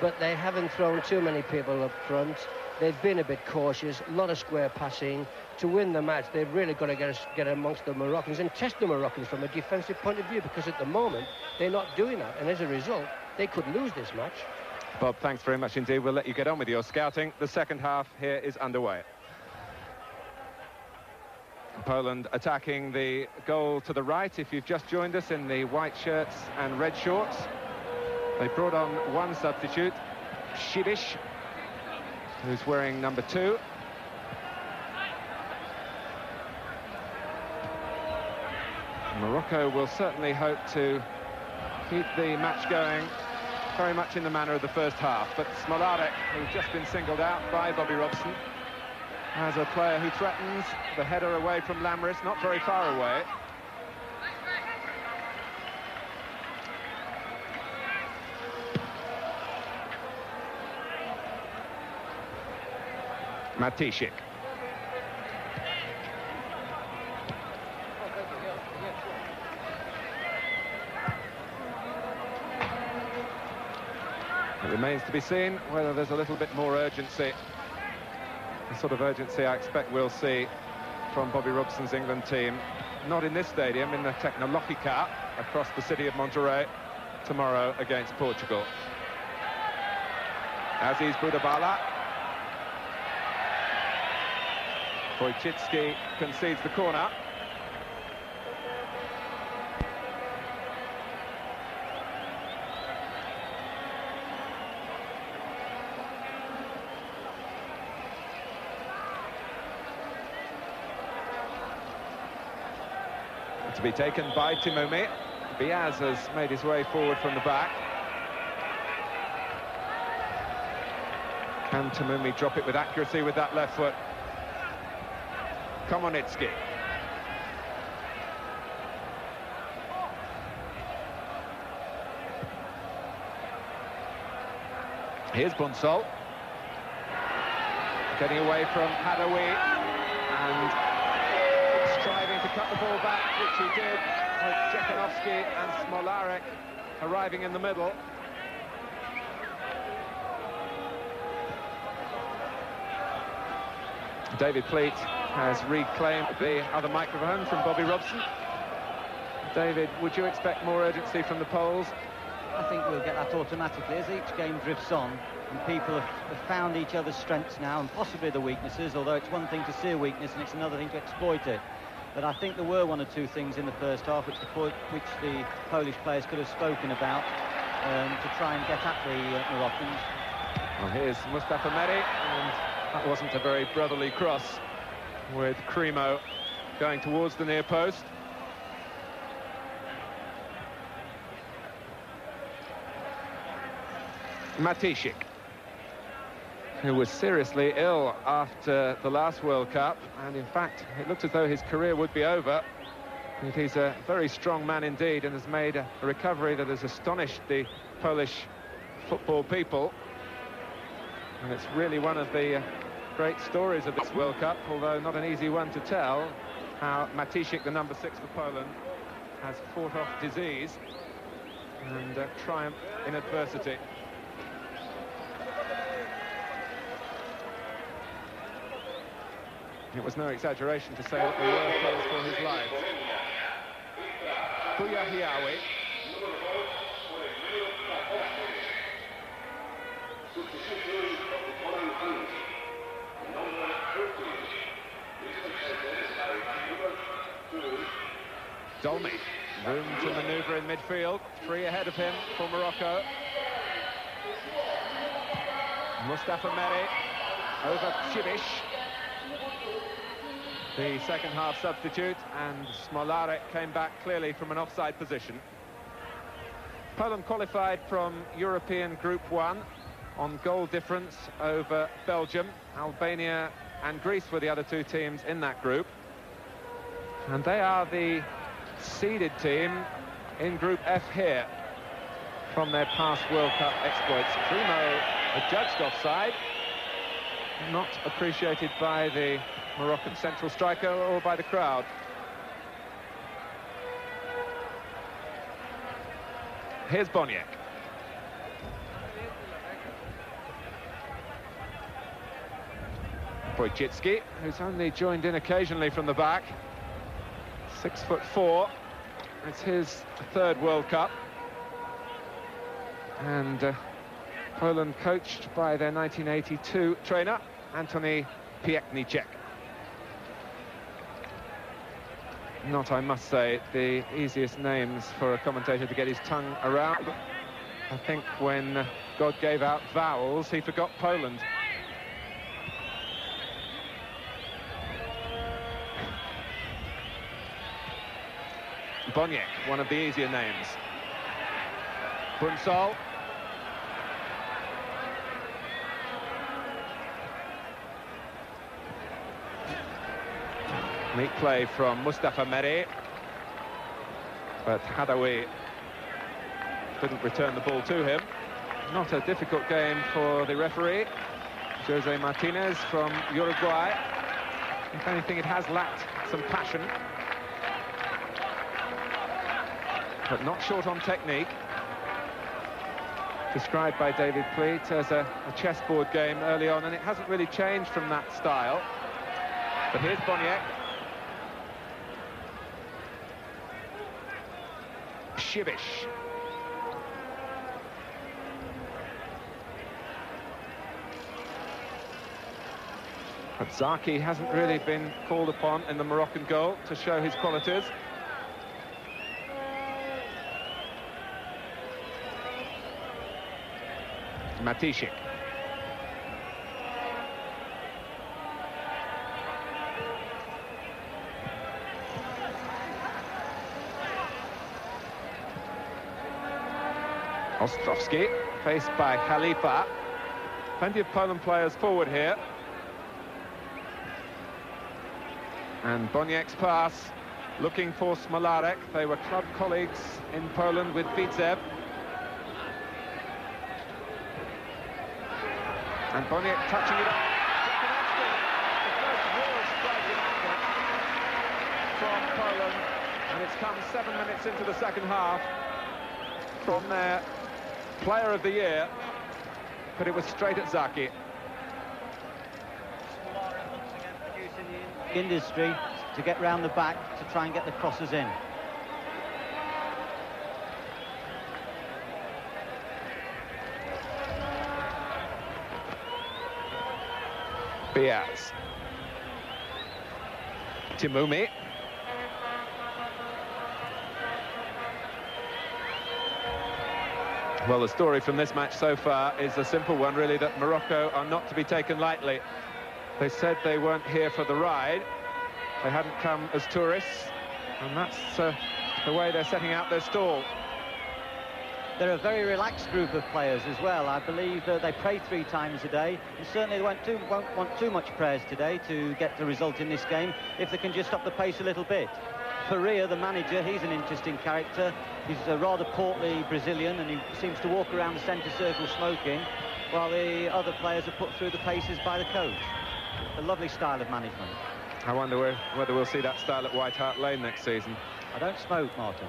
Speaker 3: But they haven't thrown too many people up front. They've been a bit cautious, a lot of square passing. To win the match, they've really got to get amongst the Moroccans and test the Moroccans from a defensive point of view, because at the moment, they're not doing that. And as a result, they could lose this match.
Speaker 1: Bob, thanks very much indeed. We'll let you get on with your scouting. The second half here is underway. Poland attacking the goal to the right. If you've just joined us, in the white shirts and red shorts, they brought on one substitute, Przybyś, who's wearing number 2. Morocco will certainly hope to keep the match going very much in the manner of the first half. But Smolarek, who's just been singled out by Bobby Robson, as a player who threatens the header away from Lamris, not very far away. Matysik. It remains to be seen whether there's a little bit more urgency, the sort of urgency I expect we'll see from Bobby Robson's England team. Not in this stadium, in the Tecnologica across the city of Monterrey tomorrow against Portugal. Aziz Budabala. Wójcicki concedes the corner. To be taken by Timumi. Biaz has made his way forward from the back. Can Timumi drop it with accuracy with that left foot? Komornicki. Here's Bunsol. Getting away from Hadawi and striving to cut the ball back, which he did, with Jekanovski and Smolarek arriving in the middle. David Pleat has reclaimed the other microphone from Bobby Robson. David, would you expect more urgency from the Poles?
Speaker 2: I think we'll get that automatically as each game drifts on, and people have found each other's strengths now and possibly the weaknesses, although it's one thing to see a weakness and it's another thing to exploit it. But I think there were one or two things in the first half which the Polish players could have spoken about to try and get at the Moroccans.
Speaker 1: Well, here's Mustafa Meri, and that wasn't a very brotherly cross, with Cremo going towards the near post. Matysik, who was seriously ill after the last World Cup, and in fact it looked as though his career would be over. But he's a very strong man indeed and has made a recovery that has astonished the Polish football people. And it's really one of the great stories of this World Cup, although not an easy one to tell, how Matysik, the number 6 for Poland, has fought off disease and triumphed in adversity. It was no exaggeration to say that they were players for his life. Buyahiawi. Dolmy, room to manoeuvre in midfield, 3 ahead of him for Morocco. Mustafa Meri over Przybyś, the second half substitute, and Smolarek came back clearly from an offside position. Poland qualified from European Group 1 on goal difference over Belgium. Albania and Greece were the other two teams in that group. And they are the seeded team in Group F here from their past World Cup exploits. Primo adjudged offside, not appreciated by the Moroccan central striker or by the crowd. Here's Boniek. Wójcicki, who's only joined in occasionally from the back. 6'4". It's his third World Cup. And Poland coached by their 1982 trainer, Antoni Piekniczek. Not, I must say, the easiest names for a commentator to get his tongue around. I think when God gave out vowels, he forgot Poland. Boniek, one of the easier names. Bunsol. Neat play from Mustafa Meri, but Hadawi didn't return the ball to him. Not a difficult game for the referee, José Martinez from Uruguay. If anything, it has lacked some passion, but not short on technique. Described by David Pleat as a chessboard game early on, and it hasn't really changed from that style. But here's Boniek. Przybyś. But Zaki hasn't really been called upon in the Moroccan goal to show his qualities. Matysik. Ostrowski, faced by Khalifa. Plenty of Poland players forward here. And Boniek's pass, looking for Smolarek. They were club colleagues in Poland with Widzów. And Boniek touching it up. The first real striking effort from Poland. And it's come 7 minutes into the second half from their player of the year, but it was straight at Zaki.
Speaker 2: Once again producing the industry to get round the back to try and get the crosses in.
Speaker 1: Biaz. Timumi. Well, the story from this match so far is a simple one, really, that Morocco are not to be taken lightly. They said they weren't here for the ride. They hadn't come as tourists, and that's the way they're setting out their stall.
Speaker 2: They're a very relaxed group of players as well. I believe they pray 3 times a day, and certainly they won't want too much prayers today to get the result in this game if they can just stop the pace a little bit. Faria, the manager, he's an interesting character. He's a rather portly Brazilian, and he seems to walk around the centre circle smoking, while the other players are put through the paces by the coach. A lovely style of management.
Speaker 1: I wonder whether we'll see that style at White Hart Lane next season.
Speaker 2: I don't smoke, Martin.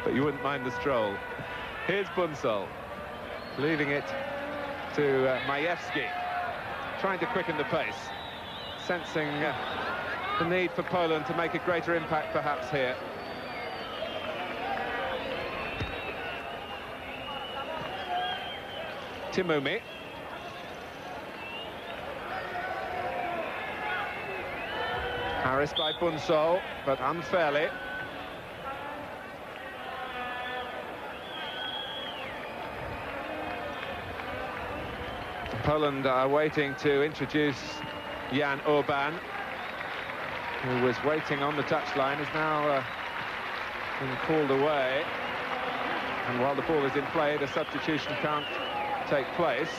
Speaker 1: But you wouldn't mind the stroll. Here's Bunsol, leaving it to Majewski, trying to quicken the pace, sensing the need for Poland to make a greater impact perhaps here. Timumi. Harassed by Bunsol, but unfairly. Poland are waiting to introduce Jan Orban, who was waiting on the touchline, is now been called away. And while the ball is in play, the substitution can't take place.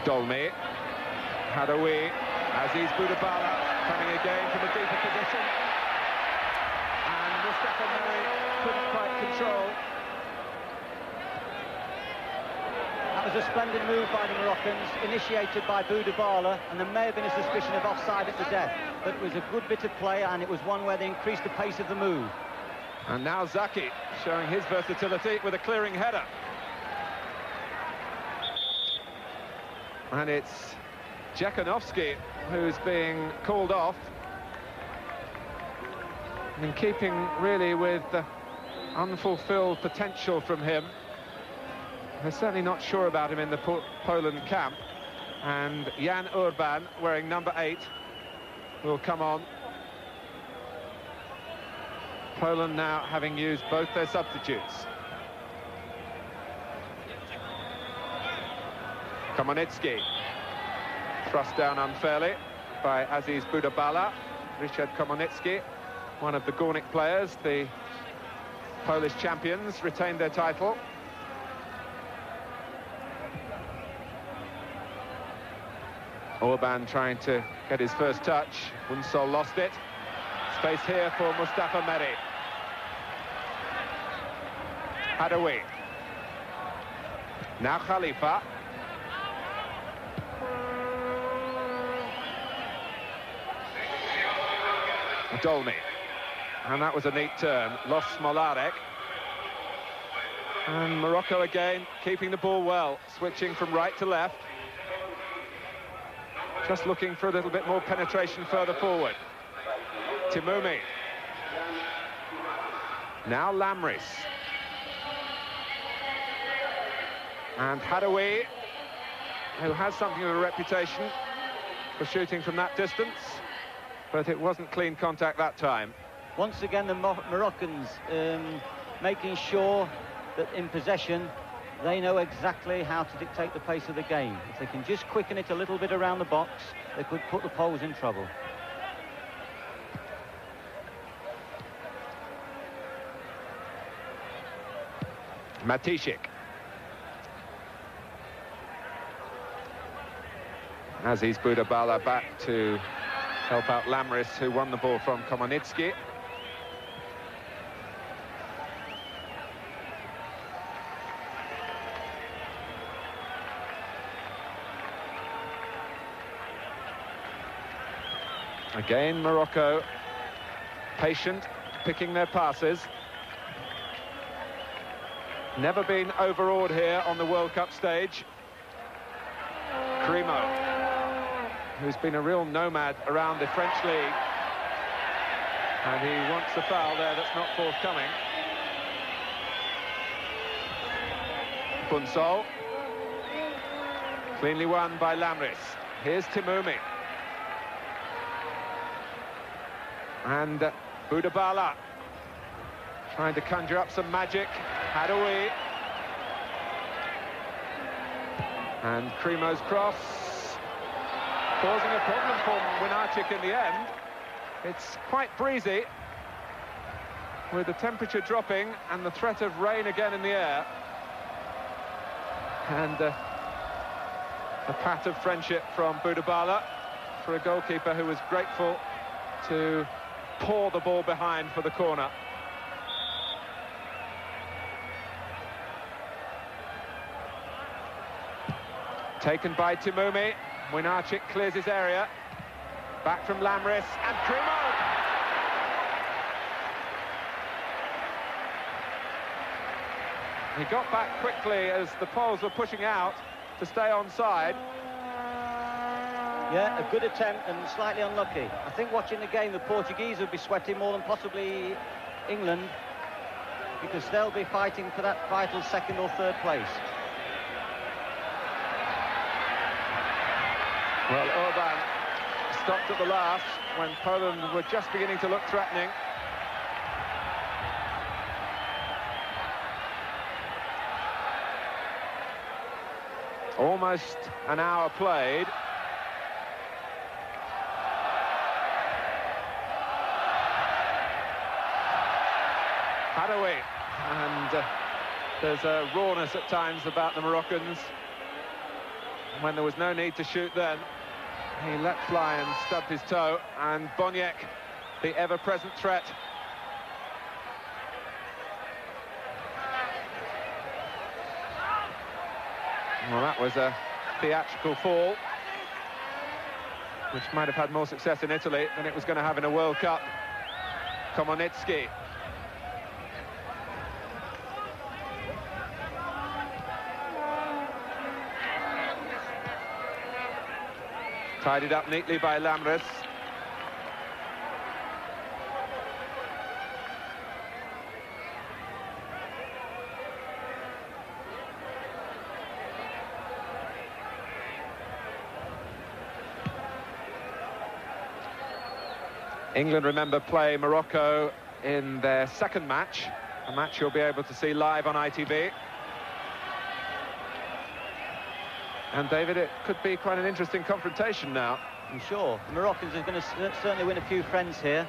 Speaker 1: Dolmy. Hadaoui. Aziz Boudabala coming again from a deeper position. And Mustafa Meri couldn't quite control.
Speaker 2: That was a splendid move by the Moroccans, initiated by Boudabala, and there may have been a suspicion of offside at the death, but it was a good bit of play, and it was one where they increased the pace of the move.
Speaker 1: And now Zaki showing his versatility with a clearing header. And it's Jekanovski who's being called off. In keeping really with the unfulfilled potential from him. They're certainly not sure about him in the Poland camp. And Jan Urban, wearing number 8, will come on. Poland now having used both their substitutes. Komornicki. Thrust down unfairly by Aziz Boudabala. Ryszard Komornicki, one of the Górnik players, the Polish champions, retained their title. Orban trying to get his first touch. Unsol lost it. Space here for Mustafa Meri. Hadaoui. Now Khalifa. Dolmy. And that was a neat turn. Lost Smolarek. And Morocco again keeping the ball well, switching from right to left. Just looking for a little bit more penetration further forward. Timoumi. Now Lamris. And Hadaoui, who has something of a reputation for shooting from that distance, but it wasn't clean contact that time.
Speaker 2: Once again, the Moroccans making sure that in possession, they know exactly how to dictate the pace of the game. If they can just quicken it a little bit around the box, they could put the Poles in trouble.
Speaker 1: Matysik. Aziz Boudabala back to help out Lamris, who won the ball from Komornicki. Again, Morocco patient, picking their passes. Never been overawed here on the World Cup stage. Crimo, who's been a real nomad around the French league. And he wants a foul there that's not forthcoming. Unsol. Cleanly won by Lamris. Here's Timoumi. And Boudabala trying to conjure up some magic. Hadaoui. And Crimo's cross causing a problem for Młynarczyk in the end. It's quite breezy with the temperature dropping and the threat of rain again in the air. And a pat of friendship from Boudabala for a goalkeeper who was grateful to pour the ball behind for the corner. Taken by Timoumi. Młynarczyk clears his area. Back from Lamris and Crimo. He got back quickly as the Poles were pushing out to stay onside.
Speaker 2: Yeah, a good attempt and slightly unlucky. I think watching the game, the Portuguese would be sweating more than possibly England, because they'll be fighting for that vital second or third place.
Speaker 1: Well, Orban stopped at the last when Poland were just beginning to look threatening. Almost an hour played. Hadaoui, and there's a rawness at times about the Moroccans. when there was no need to shoot then. He let fly and stubbed his toe, and Boniek, the ever-present threat. Well, that was a theatrical fall, which might have had more success in Italy than it was going to have in a World Cup. Komornicki. Tidied up neatly by Lamres. England, remember, play Morocco in their second match, a match you'll be able to see live on ITV. And, David, it could be quite an interesting confrontation now.
Speaker 2: I'm sure. The Moroccans are going to certainly win a few friends here.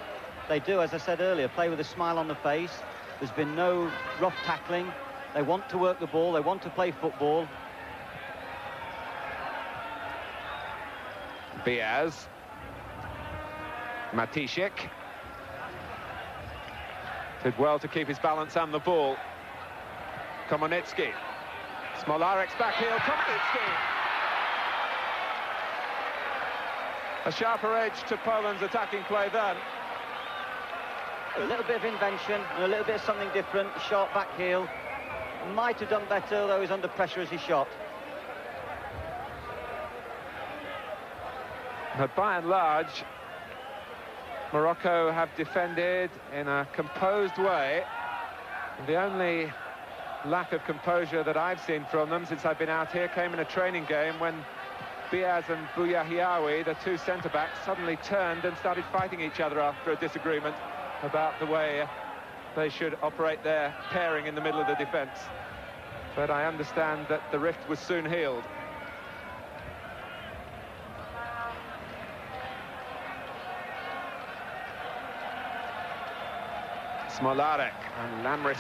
Speaker 2: They do, as I said earlier, play with a smile on the face. There's been no rough tackling. They want to work the ball. They want to play football.
Speaker 1: Diaz. Matysik did well to keep his balance and the ball. Komornicki. Smolarik's back heel. Komornicki. A sharper edge to Poland's attacking play then.
Speaker 2: A little bit of invention and a little bit of something different. Sharp back heel. Might have done better, although he's under pressure as he shot.
Speaker 1: But by and large, Morocco have defended in a composed way. The only lack of composure that I've seen from them since I've been out here came in a training game when Diaz and Bouyahiaoui, the two centre-backs, suddenly turned and started fighting each other after a disagreement about the way they should operate their pairing in the middle of the defence. But I understand that the rift was soon healed. Smolarek and Lamres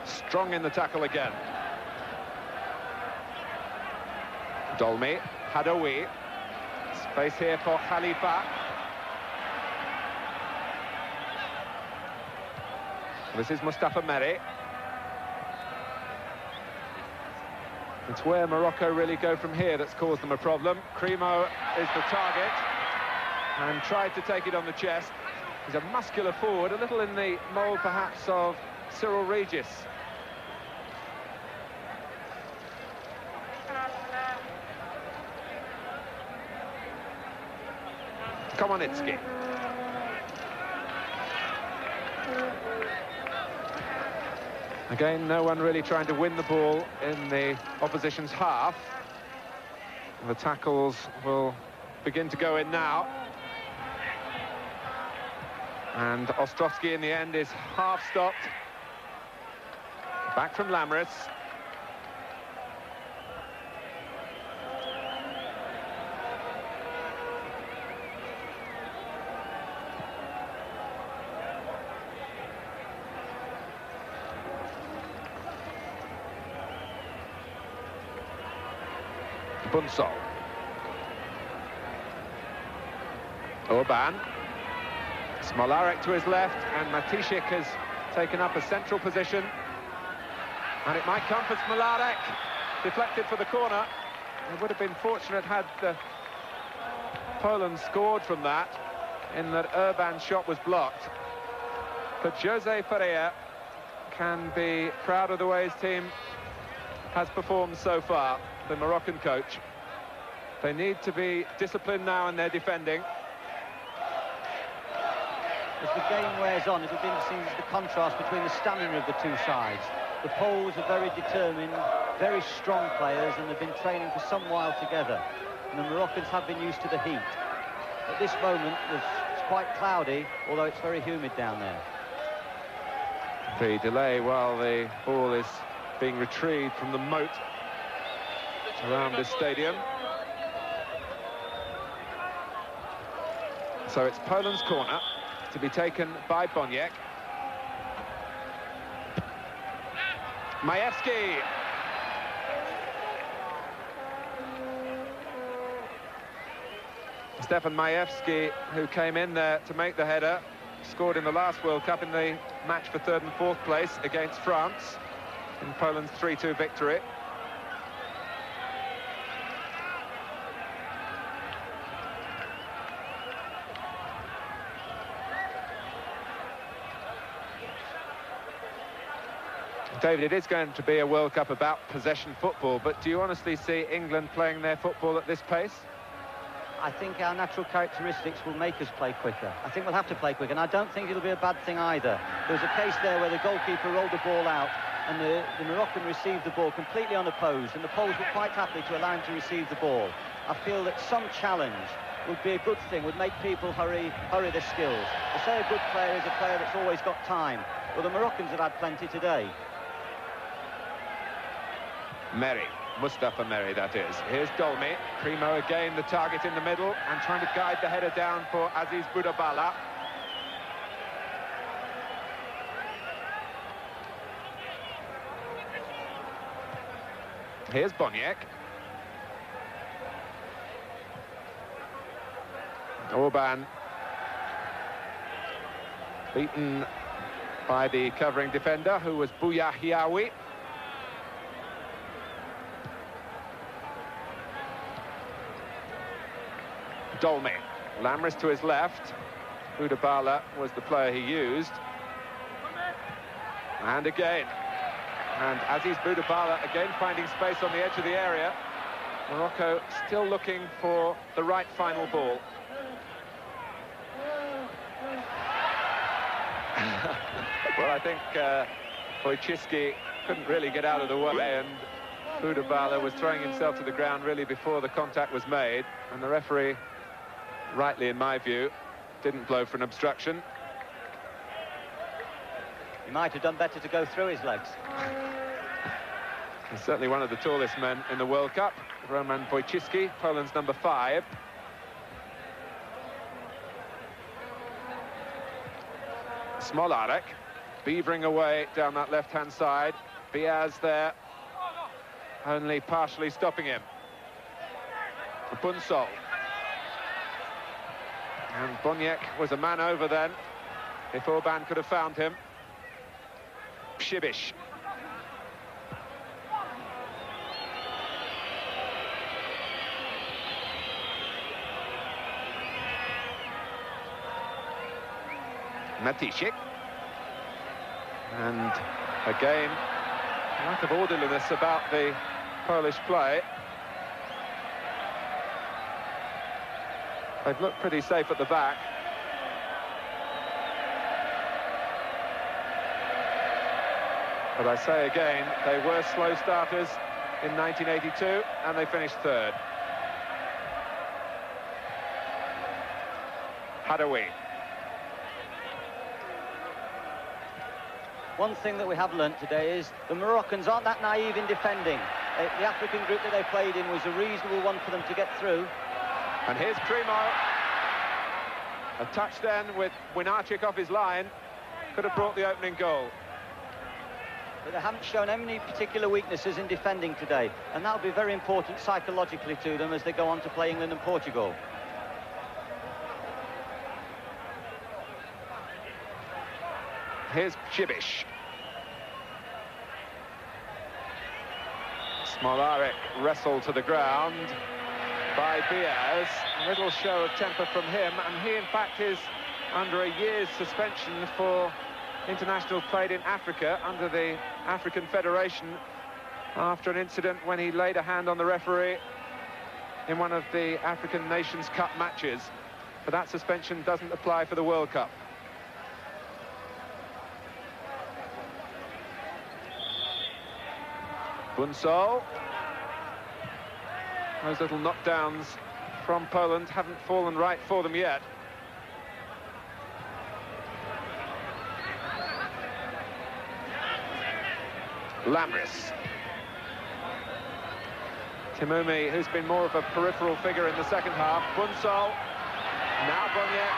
Speaker 1: strong in the tackle again. Dolmy, Hadoui, space here for Khalifa. This is Mustafa Meri. It's where Morocco really go from here that's caused them a problem. Cremo is the target and tried to take it on the chest. He's a muscular forward, a little in the mould perhaps of Cyril Regis. Komornicki. Again, no one really trying to win the ball in the opposition's half. The tackles will begin to go in now. And Ostrowski in the end is half stopped. Back from Lamres. Bunsol. Orban. Smolarek to his left, and Matysik has taken up a central position. And it might come for Smolarek. Deflected for the corner. It would have been fortunate had Poland scored from that, in that Urban's shot was blocked. But José Faria can be proud of the way his team has performed so far, the Moroccan coach. They need to be disciplined now in their defending.
Speaker 2: As the game wears on, it'll be interesting to see the contrast between the stamina of the two sides. The Poles are very determined, very strong players, and they've been training for some while together. And the Moroccans have been used to the heat. At this moment, it's quite cloudy, although it's very humid down there.
Speaker 1: The delay while the ball is being retrieved from the moat around this stadium. So it's Poland's corner, to be taken by Boniek. Majewski. Stefan Majewski, who came in there to make the header, scored in the last World Cup in the match for 3rd and 4th place against France in Poland's 3-2 victory. David, it is going to be a World Cup about possession football, but do you honestly see England playing their football at this pace?
Speaker 2: I think our natural characteristics will make us play quicker. I think we'll have to play quicker, and I don't think it'll be a bad thing either. There was a case there where the goalkeeper rolled the ball out, and the Moroccan received the ball completely unopposed, and the Poles were quite happy to allow him to receive the ball. I feel that some challenge would be a good thing, would make people hurry their skills. They say a good player is a player that's always got time. Well, the Moroccans have had plenty today.
Speaker 1: Mustafa Merry, that is. Here's Dolmy. Primo again, the target in the middle, and trying to guide the header down for Aziz Boudabala. Here's Boniek. Orban beaten by the covering defender, who was Bouyahiaoui. Dolmy. Lamris to his left. Boudabala was the player he used. And again. And Aziz Boudabala again finding space on the edge of the area. Morocco still looking for the right final ball. Well, I think Wójcicki couldn't really get out of the way, and Boudabala was throwing himself to the ground really before the contact was made, and the referee, rightly in my view, didn't blow for an obstruction.
Speaker 2: He might have done better to go through his legs.
Speaker 1: He's certainly one of the tallest men in the World Cup, Roman Wójcicki, Poland's number 5. Młynarczyk beavering away down that left-hand side. Biaz there, only partially stopping him. Bunsol. And Boniek was a man over then, if Orban could have found him. Przybyś. Matysik. And again, lack of orderliness about the Polish play. They've looked pretty safe at the back. But I say again, they were slow starters in 1982, and they finished 3rd. Hadaoui.
Speaker 2: One thing that we have learnt today is the Moroccans aren't that naive in defending. The African group that they played in was a reasonable one for them to get through.
Speaker 1: And here's Primo. A touch then with Młynarczyk off his line. Could have brought the opening goal.
Speaker 2: But they haven't shown any particular weaknesses in defending today. And that'll be very important psychologically to them as they go on to play England and Portugal.
Speaker 1: Here's Przybyś. Młynarczyk wrestled to the ground by Biaz. A little show of temper from him, and he in fact is under a year's suspension for international played in Africa under the African Federation after an incident when he laid a hand on the referee in one of the African Nations Cup matches. But that suspension doesn't apply for the World Cup. Bunsol. Those little knockdowns from Poland haven't fallen right for them yet. Lamris. Timumi, who's been more of a peripheral figure in the second half. Bunsol. Now Boniek.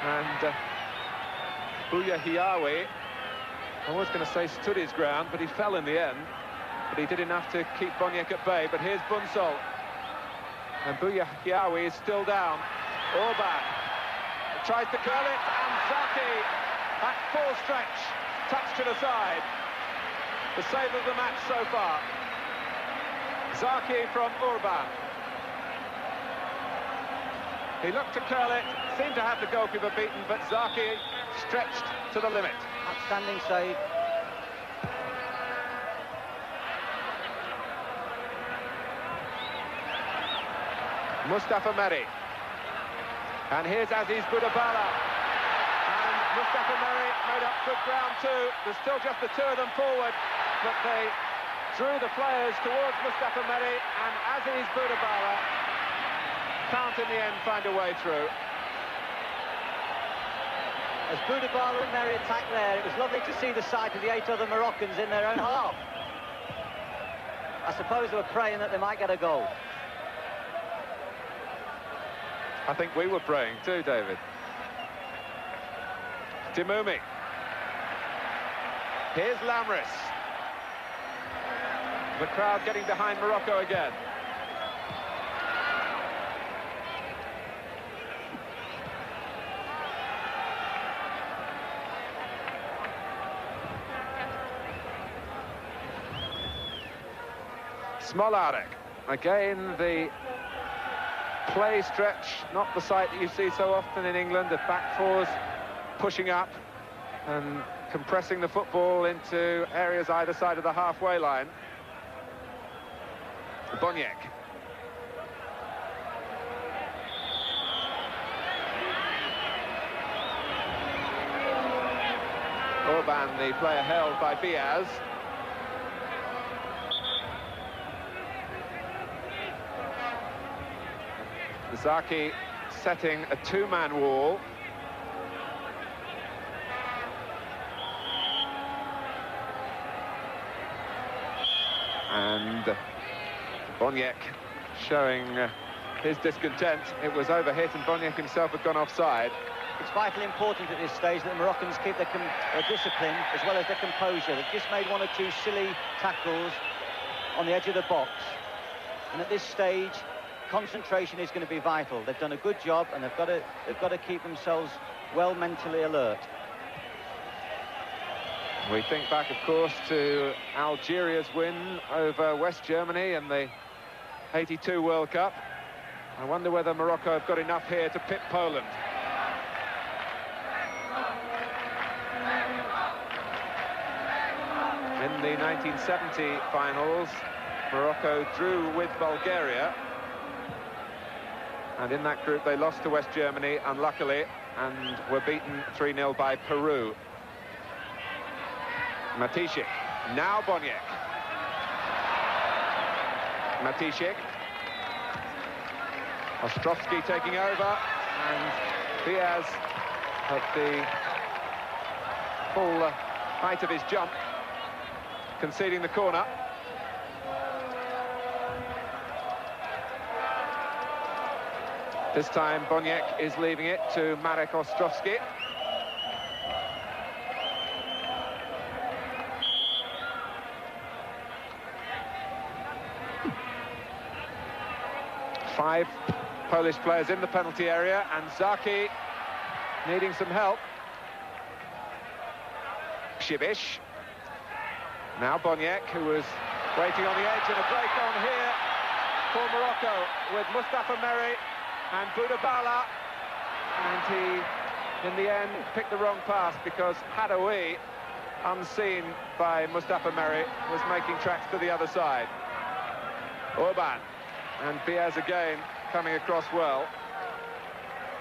Speaker 1: And Bouyahiaoui. I was going to say stood his ground, but he fell in the end. But he did enough to keep Boniek at bay. But here's Bunsol. And Bouyahiawi is still down. Orban tries to curl it, and Zaki at full stretch, touch to the side. The save of the match so far. Zaki from Urban. He looked to curl it, seemed to have the goalkeeper beaten, but Zaki stretched to the limit.
Speaker 2: Outstanding save.
Speaker 1: Mustafa Meri. And here's Aziz Boudabala. And Mustafa Meri made up good ground too. There's still just the two of them forward, but they drew the players towards Mustafa Meri, and Aziz Boudabala can't in the end find a way through.
Speaker 2: As Boudabala and Meri attacked there, it was lovely to see the sight of the 8 other Moroccans in their own half. I suppose they were praying that they might get a goal.
Speaker 1: I think we were praying too, David. Timumi. Here's Lamris. The crowd getting behind Morocco again. Młynarczyk. Again, the play stretch, not the sight that you see so often in England, the back fours pushing up and compressing the football into areas either side of the halfway line. Boniek. Orban, the player held by Biaz. Zaki setting a two-man wall. And Boniek showing his discontent. It was overhit and Boniek himself had gone offside.
Speaker 2: It's vitally important at this stage that the Moroccans keep their discipline as well as their composure. They've just made 1 or 2 silly tackles on the edge of the box. And at this stage, concentration is going to be vital. They've done a good job and they've got to keep themselves well mentally alert.
Speaker 1: We think back, of course, to Algeria's win over West Germany in the '82 World Cup. I wonder whether Morocco have got enough here to pip Poland. In the 1970 finals, Morocco drew with Bulgaria. And in that group, they lost to West Germany, unluckily, and were beaten 3-0 by Peru. Matysik, now Boniek. Matysik. Ostrowski taking over, and Diaz at the full height of his jump, conceding the corner. This time Boniek is leaving it to Marek Ostrowski. Five Polish players in the penalty area, and Zaki needing some help. Przybyś. Now Boniek, who was waiting on the edge, and a break on here for Morocco with Mustafa Meri and Boudabala, and he, in the end, picked the wrong pass because Hadoui, unseen by Mustafa Meri, was making tracks to the other side. Orban, and Biaz again coming across well.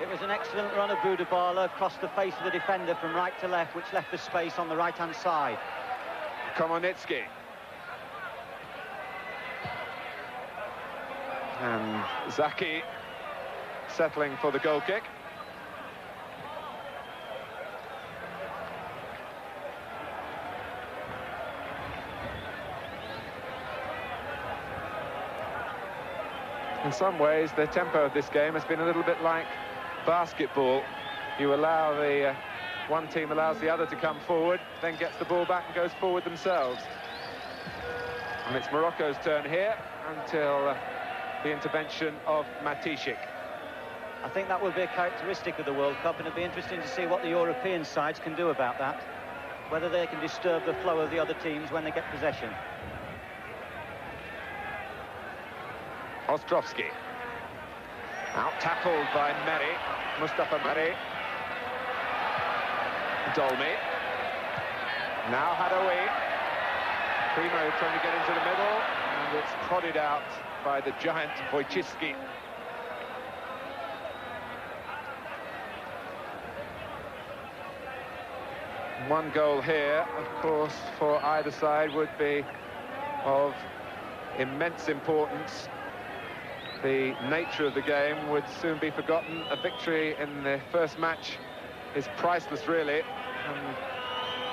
Speaker 2: It was an excellent run of Boudabala across the face of the defender from right to left, which left the space on the right-hand side.
Speaker 1: Komornicki. And Zaki settling for the goal kick. In some ways, the tempo of this game has been a little bit like basketball. You allow the one team allows the other to come forward, then gets the ball back and goes forward themselves. And it's Morocco's turn here until the intervention of Matysik.
Speaker 2: I think that will be a characteristic of the World Cup, and it'll be interesting to see what the European sides can do about that, whether they can disturb the flow of the other teams when they get possession.
Speaker 1: Ostrowski. Out-tackled by Meri. Mustafa Meri. Dolmy. Now Hadaoui. Primo trying to get into the middle, and it's prodded out by the giant Wójcicki. One goal here, of course, for either side would be of immense importance. The nature of the game would soon be forgotten. A victory in the first match is priceless, really, and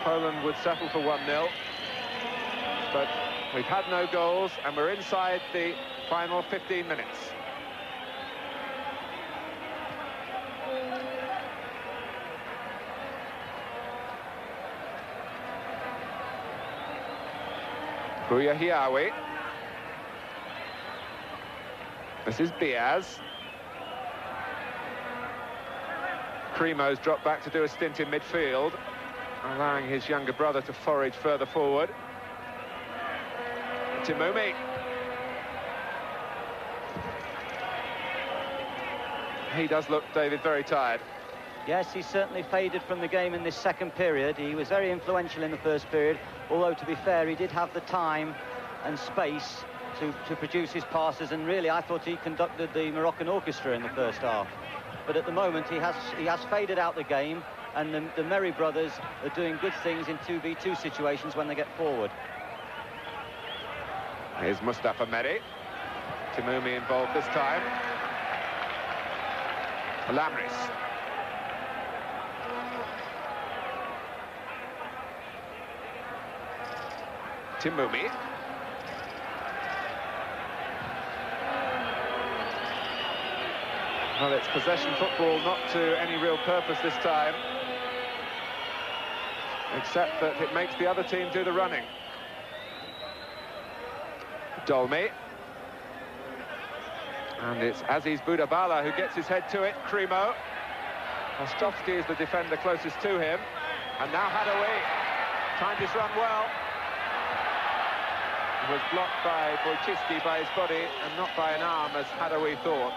Speaker 1: Poland would settle for 1-0. But we've had no goals, and we're inside the final 15 minutes. Buyahiawi. This is Biaz. Primo's dropped back to do a stint in midfield, allowing his younger brother to forage further forward. Timumi. He does look, David, very tired.
Speaker 2: Yes, he's certainly faded from the game in this second period. He was very influential in the first period, although, to be fair, he did have the time and space to produce his passes, and really I thought he conducted the Moroccan orchestra in the first half. But at the moment he has faded out the game, and the Meri brothers are doing good things in 2v2 situations when they get forward.
Speaker 1: Here's Mustafa Meri. Timumi involved this time. Lamris. Timumi. Well, it's possession football, not to any real purpose this time, except that it makes the other team do the running. Dolmy. And it's Aziz Boudabala who gets his head to it. Primo. Ostrowski is the defender closest to him. And now Hadaoui. Timed his run well. It was blocked by Wójcicki by his body and not by an arm, as Hadaoui thought.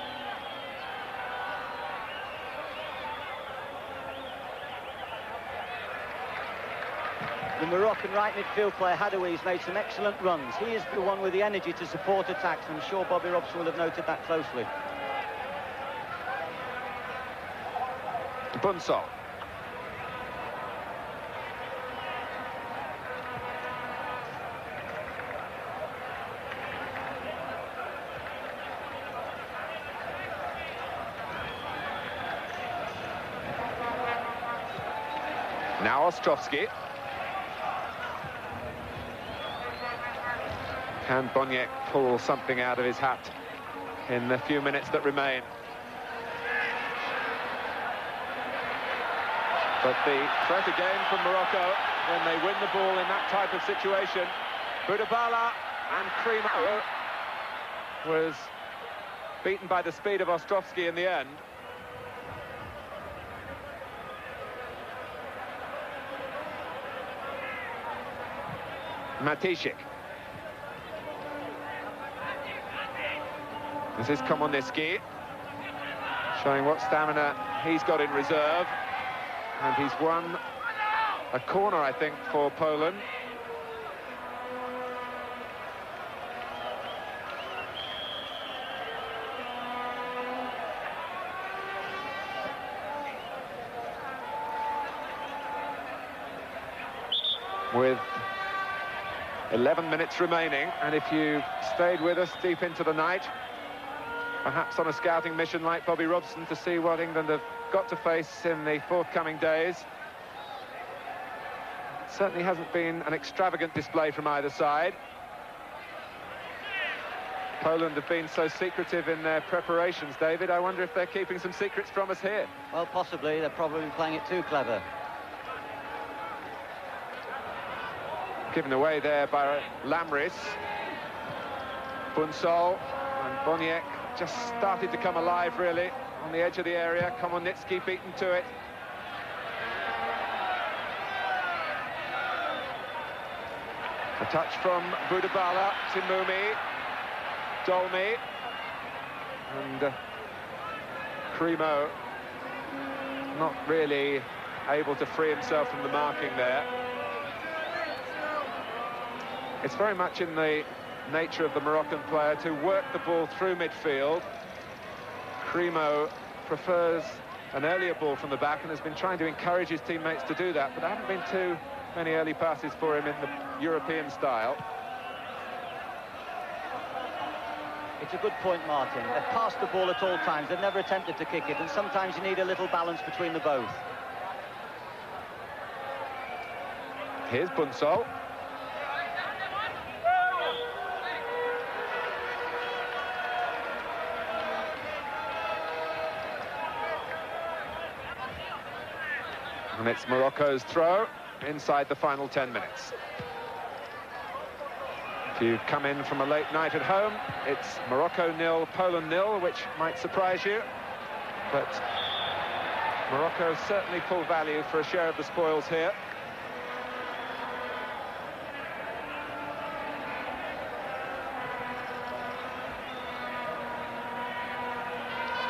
Speaker 2: The Moroccan right midfield player Hadaoui has made some excellent runs. He is the one with the energy to support attacks, and I'm sure Bobby Robson will have noted that closely.
Speaker 1: Bunsol. Now Ostrowski. Can Boniek pull something out of his hat in the few minutes that remain? But the threat again from Morocco when they win the ball in that type of situation. Boudabala and Primo was beaten by the speed of Ostrowski in the end. Matysik. This is Komornicki, showing what stamina he's got in reserve. And he's won a corner, I think, for Poland. With 11 minutes remaining, and if you stayed with us deep into the night, perhaps on a scouting mission like Bobby Robson, to see what England have got to face in the forthcoming days. It certainly hasn't been an extravagant display from either side. Poland have been so secretive in their preparations, David. I wonder if they're keeping some secrets from us here.
Speaker 2: Well, possibly. They're probably playing it too clever. Given away there by Lamris. Bunsol, and
Speaker 1: Boniek just started to come alive, really, on the edge of the area. Komornicki beaten to it. A touch from Budabala to Mumi, Dolmy, and Cremo not really able to free himself from the marking there. It's very much in the nature of the Moroccan player to work the ball through midfield. Cremo prefers an earlier ball from the back and has been trying to encourage his teammates to do that, but there haven't been too many early passes for him in the European style.
Speaker 2: It's a good point, Martin. They've passed the ball at all times. They've never attempted to kick it, and sometimes you need a little balance between the both.
Speaker 1: Here's Bunsol. And it's Morocco's throw inside the final 10 minutes. If you come in from a late night at home, it's Morocco 0, Poland 0, which might surprise you. But Morocco certainly full value for a share of the spoils here.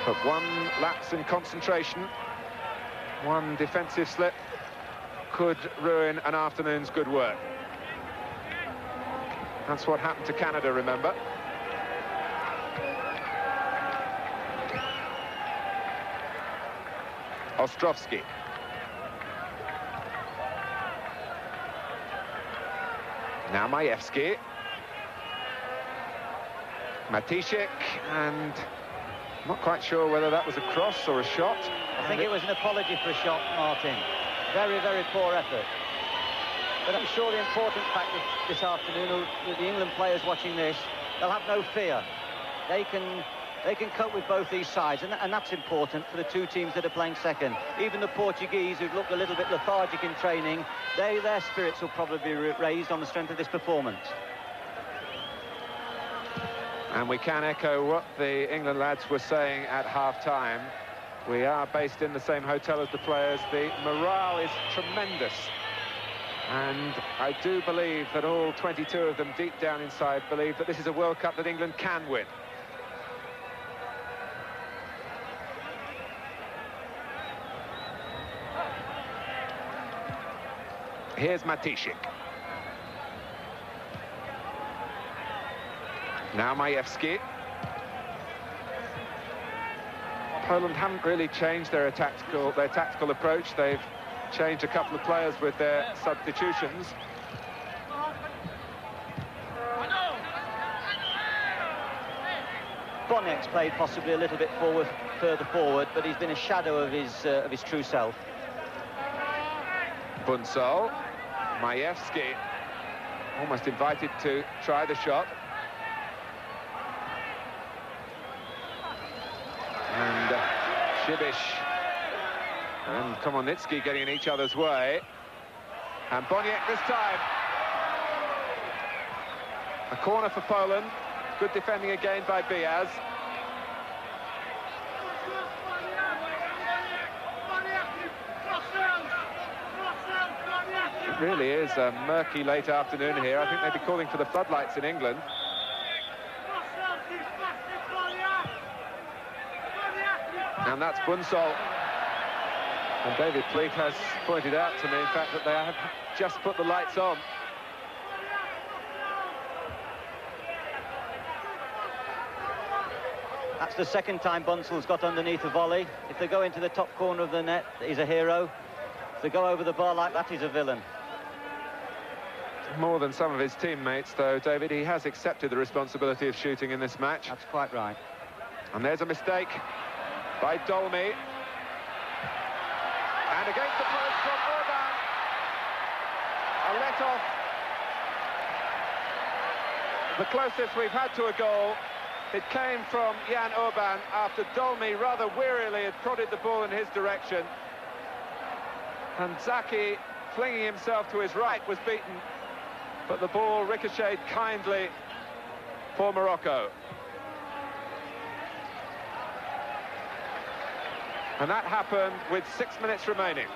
Speaker 1: But one lapse in concentration, one defensive slip could ruin an afternoon's good work. That's what happened to Canada, remember. Ostrowski. Now Majewski. Matysik, and I'm not quite sure whether that was a cross or a shot.
Speaker 2: I think it was an apology for a shot, Martin. Very, very poor effort. But I'm sure the important fact this afternoon, the England players watching this, they'll have no fear. They can cope with both these sides, and that's important for the two teams that are playing second. Even the Portuguese, who've looked a little bit lethargic in training, their spirits will probably be raised on the strength of this performance.
Speaker 1: And we can echo what the England lads were saying at half-time. We are based in the same hotel as the players. The morale is tremendous. And I do believe that all 22 of them deep down inside believe that this is a World Cup that England can win. Here's Matysik. Now Majewski. Poland haven't really changed their tactical approach. They've changed a couple of players with their substitutions.
Speaker 2: Boniek's played possibly a little bit further forward, but he's been a shadow of his true self.
Speaker 1: Bunsol, Majewski, almost invited to try the shot. And Przybyś and Komornicki getting in each other's way. And Boniek this time. A corner for Poland. Good defending again by Biaz. It really is a murky late afternoon here. I think they'd be calling for the floodlights in England. And that's Bunsol. And David Pleat has pointed out to me, in fact, that they have just put the lights on.
Speaker 2: That's the second time Bunsol's got underneath a volley. If they go into the top corner of the net, he's a hero. If they go over the bar like that, he's a villain.
Speaker 1: More than some of his teammates, though, David. He has accepted the responsibility of shooting in this match.
Speaker 2: That's quite right.
Speaker 1: And there's a mistake by Dolmy. And against the post from Urban. A let-off. The closest we've had to a goal. It came from Jan Urban after Dolmy rather wearily had prodded the ball in his direction. And Zaki, flinging himself to his right, was beaten. But the ball ricocheted kindly for Morocco. And that happened with 6 minutes remaining.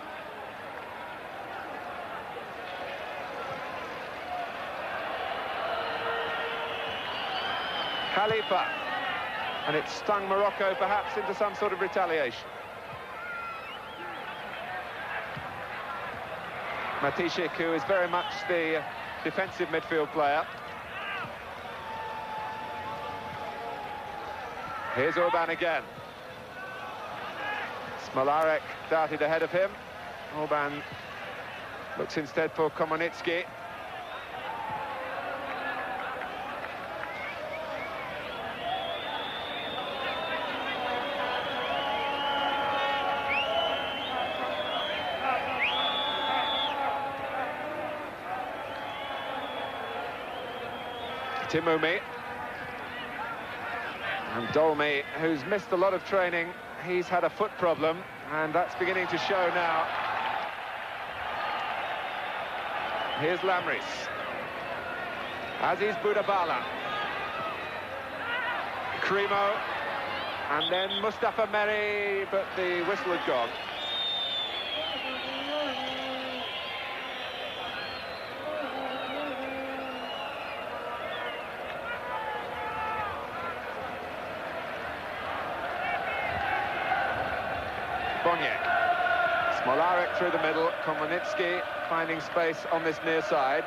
Speaker 1: Khalifa. And it stung Morocco perhaps into some sort of retaliation. Matysik, who is very much the defensive midfield player. Here's Orban again. Smolarek darted ahead of him. Orban looks instead for Komornicki. Timoumi. And Dolmy, who's missed a lot of training, he's had a foot problem, and that's beginning to show now. Here's Lamris. Aziz Boudabala. Cremo. And then Mustafa Meri, but the whistle had gone. Boniek. Smolarek through the middle. Komornicki finding space on this near side.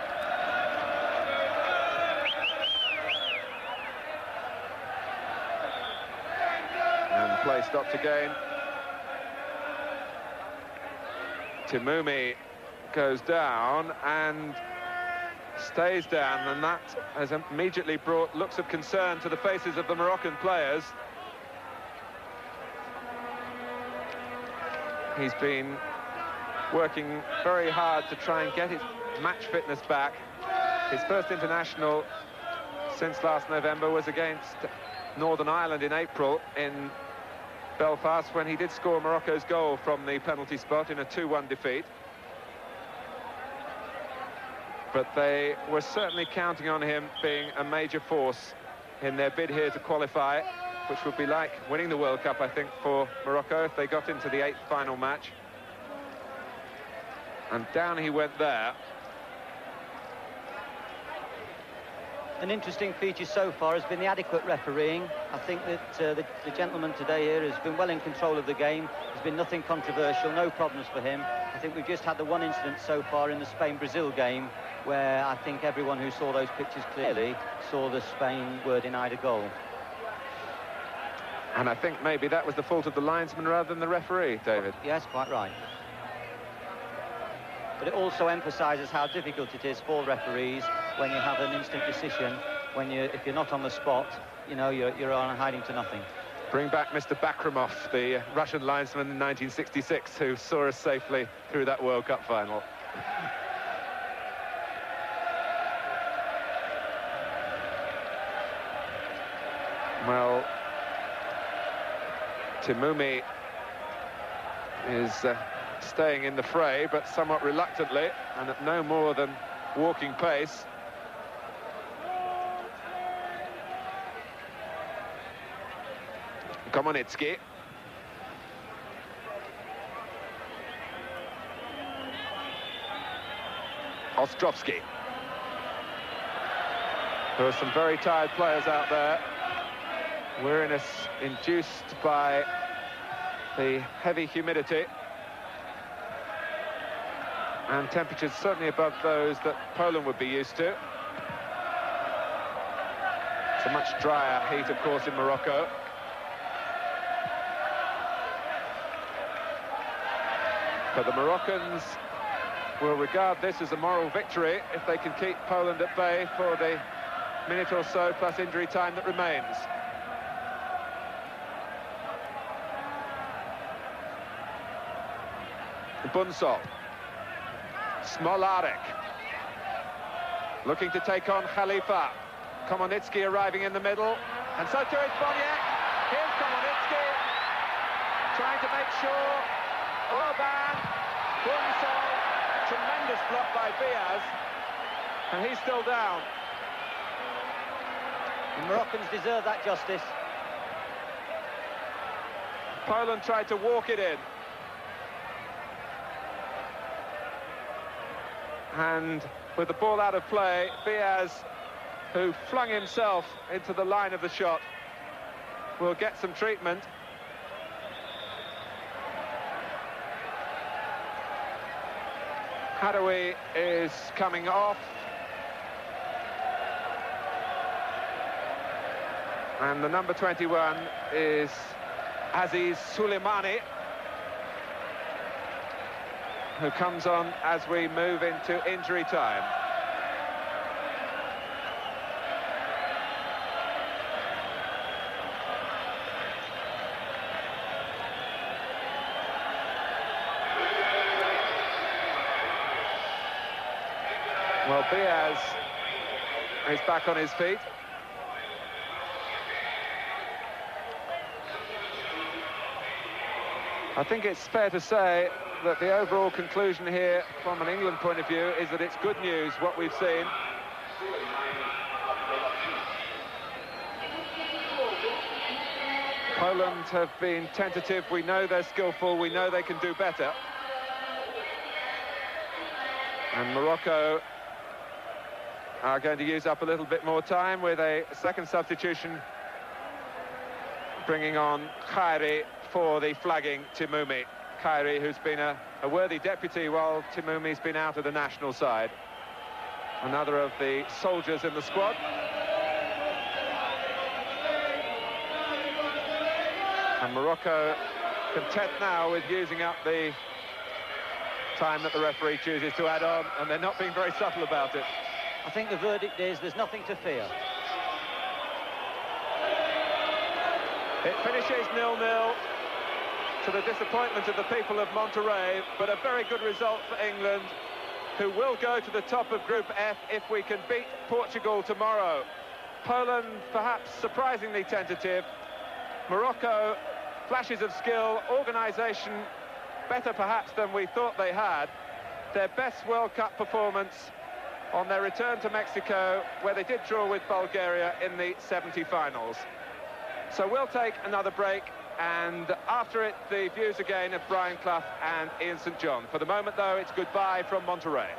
Speaker 1: And play stopped again. Timoumi goes down and stays down, and that has immediately brought looks of concern to the faces of the Moroccan players. He's been working very hard to try and get his match fitness back. His first international since last November was against Northern Ireland in April in Belfast, when he did score Morocco's goal from the penalty spot in a 2-1 defeat. But they were certainly counting on him being a major force in their bid here to qualify, which would be like winning the World Cup, I think, for Morocco if they got into the 8th final match. And down he went there.
Speaker 2: An interesting feature so far has been the adequate refereeing. I think that the gentleman today here has been well in control of the game. There's been nothing controversial, no problems for him. I think we've just had the one incident so far in the Spain-Brazil game, where I think everyone who saw those pictures clearly saw the Spain were denied a goal.
Speaker 1: And I think maybe that was the fault of the linesman rather than the referee, David.
Speaker 2: Yes, quite right. But it also emphasises how difficult it is for referees when you have an instant decision, if you're not on the spot, you know, you're on hiding to nothing.
Speaker 1: Bring back Mr. Bakramov, the Russian linesman in 1966, who saw us safely through that World Cup final. Well, Timoumi is staying in the fray, but somewhat reluctantly and at no more than walking pace. Komornicki. Ostrowski. There are some very tired players out there. Weariness induced by the heavy humidity and temperatures certainly above those that Poland would be used to. It's a much drier heat, of course, in Morocco. But the Moroccans will regard this as a moral victory if they can keep Poland at bay for the minute or so plus injury time that remains. Bunsol. Smolarek. Looking to take on Khalifa. Komornicki arriving in the middle. And so too is Boniek. Here's Komornicki. Trying to make sure. Orban. Bunsol. Tremendous block by Diaz. And he's still down.
Speaker 2: The Moroccans deserve that justice.
Speaker 1: Poland tried to walk it in. And with the ball out of play, Diaz, who flung himself into the line of the shot, will get some treatment. Hadawi is coming off. And the number 21 is Aziz Suleimani, who comes on as we move into injury time. Well, Diaz is back on his feet. I think it's fair to say that the overall conclusion here from an England point of view is that it's good news what we've seen. Poland have been tentative. We know they're skillful. We know they can do better. And Morocco are going to use up a little bit more time with a second substitution, bringing on Khairi for the flagging Timumi. Khairi, who's been a worthy deputy while Timumi's been out of the national side. Another of the soldiers in the squad. And Morocco content now with using up the time that the referee chooses to add on, and they're not being very subtle about it.
Speaker 2: I think the verdict is there's nothing to fear.
Speaker 1: It finishes 0-0 to the disappointment of the people of Monterrey, but a very good result for England, who will go to the top of Group F if we can beat Portugal tomorrow. Poland, perhaps surprisingly tentative. Morocco, flashes of skill, organisation, better perhaps than we thought they had. Their best World Cup performance on their return to Mexico, where they did draw with Bulgaria in the 70-finals. So we'll take another break, and after it, the views again of Brian Clough and Ian St John. For the moment, though, it's goodbye from Monterrey.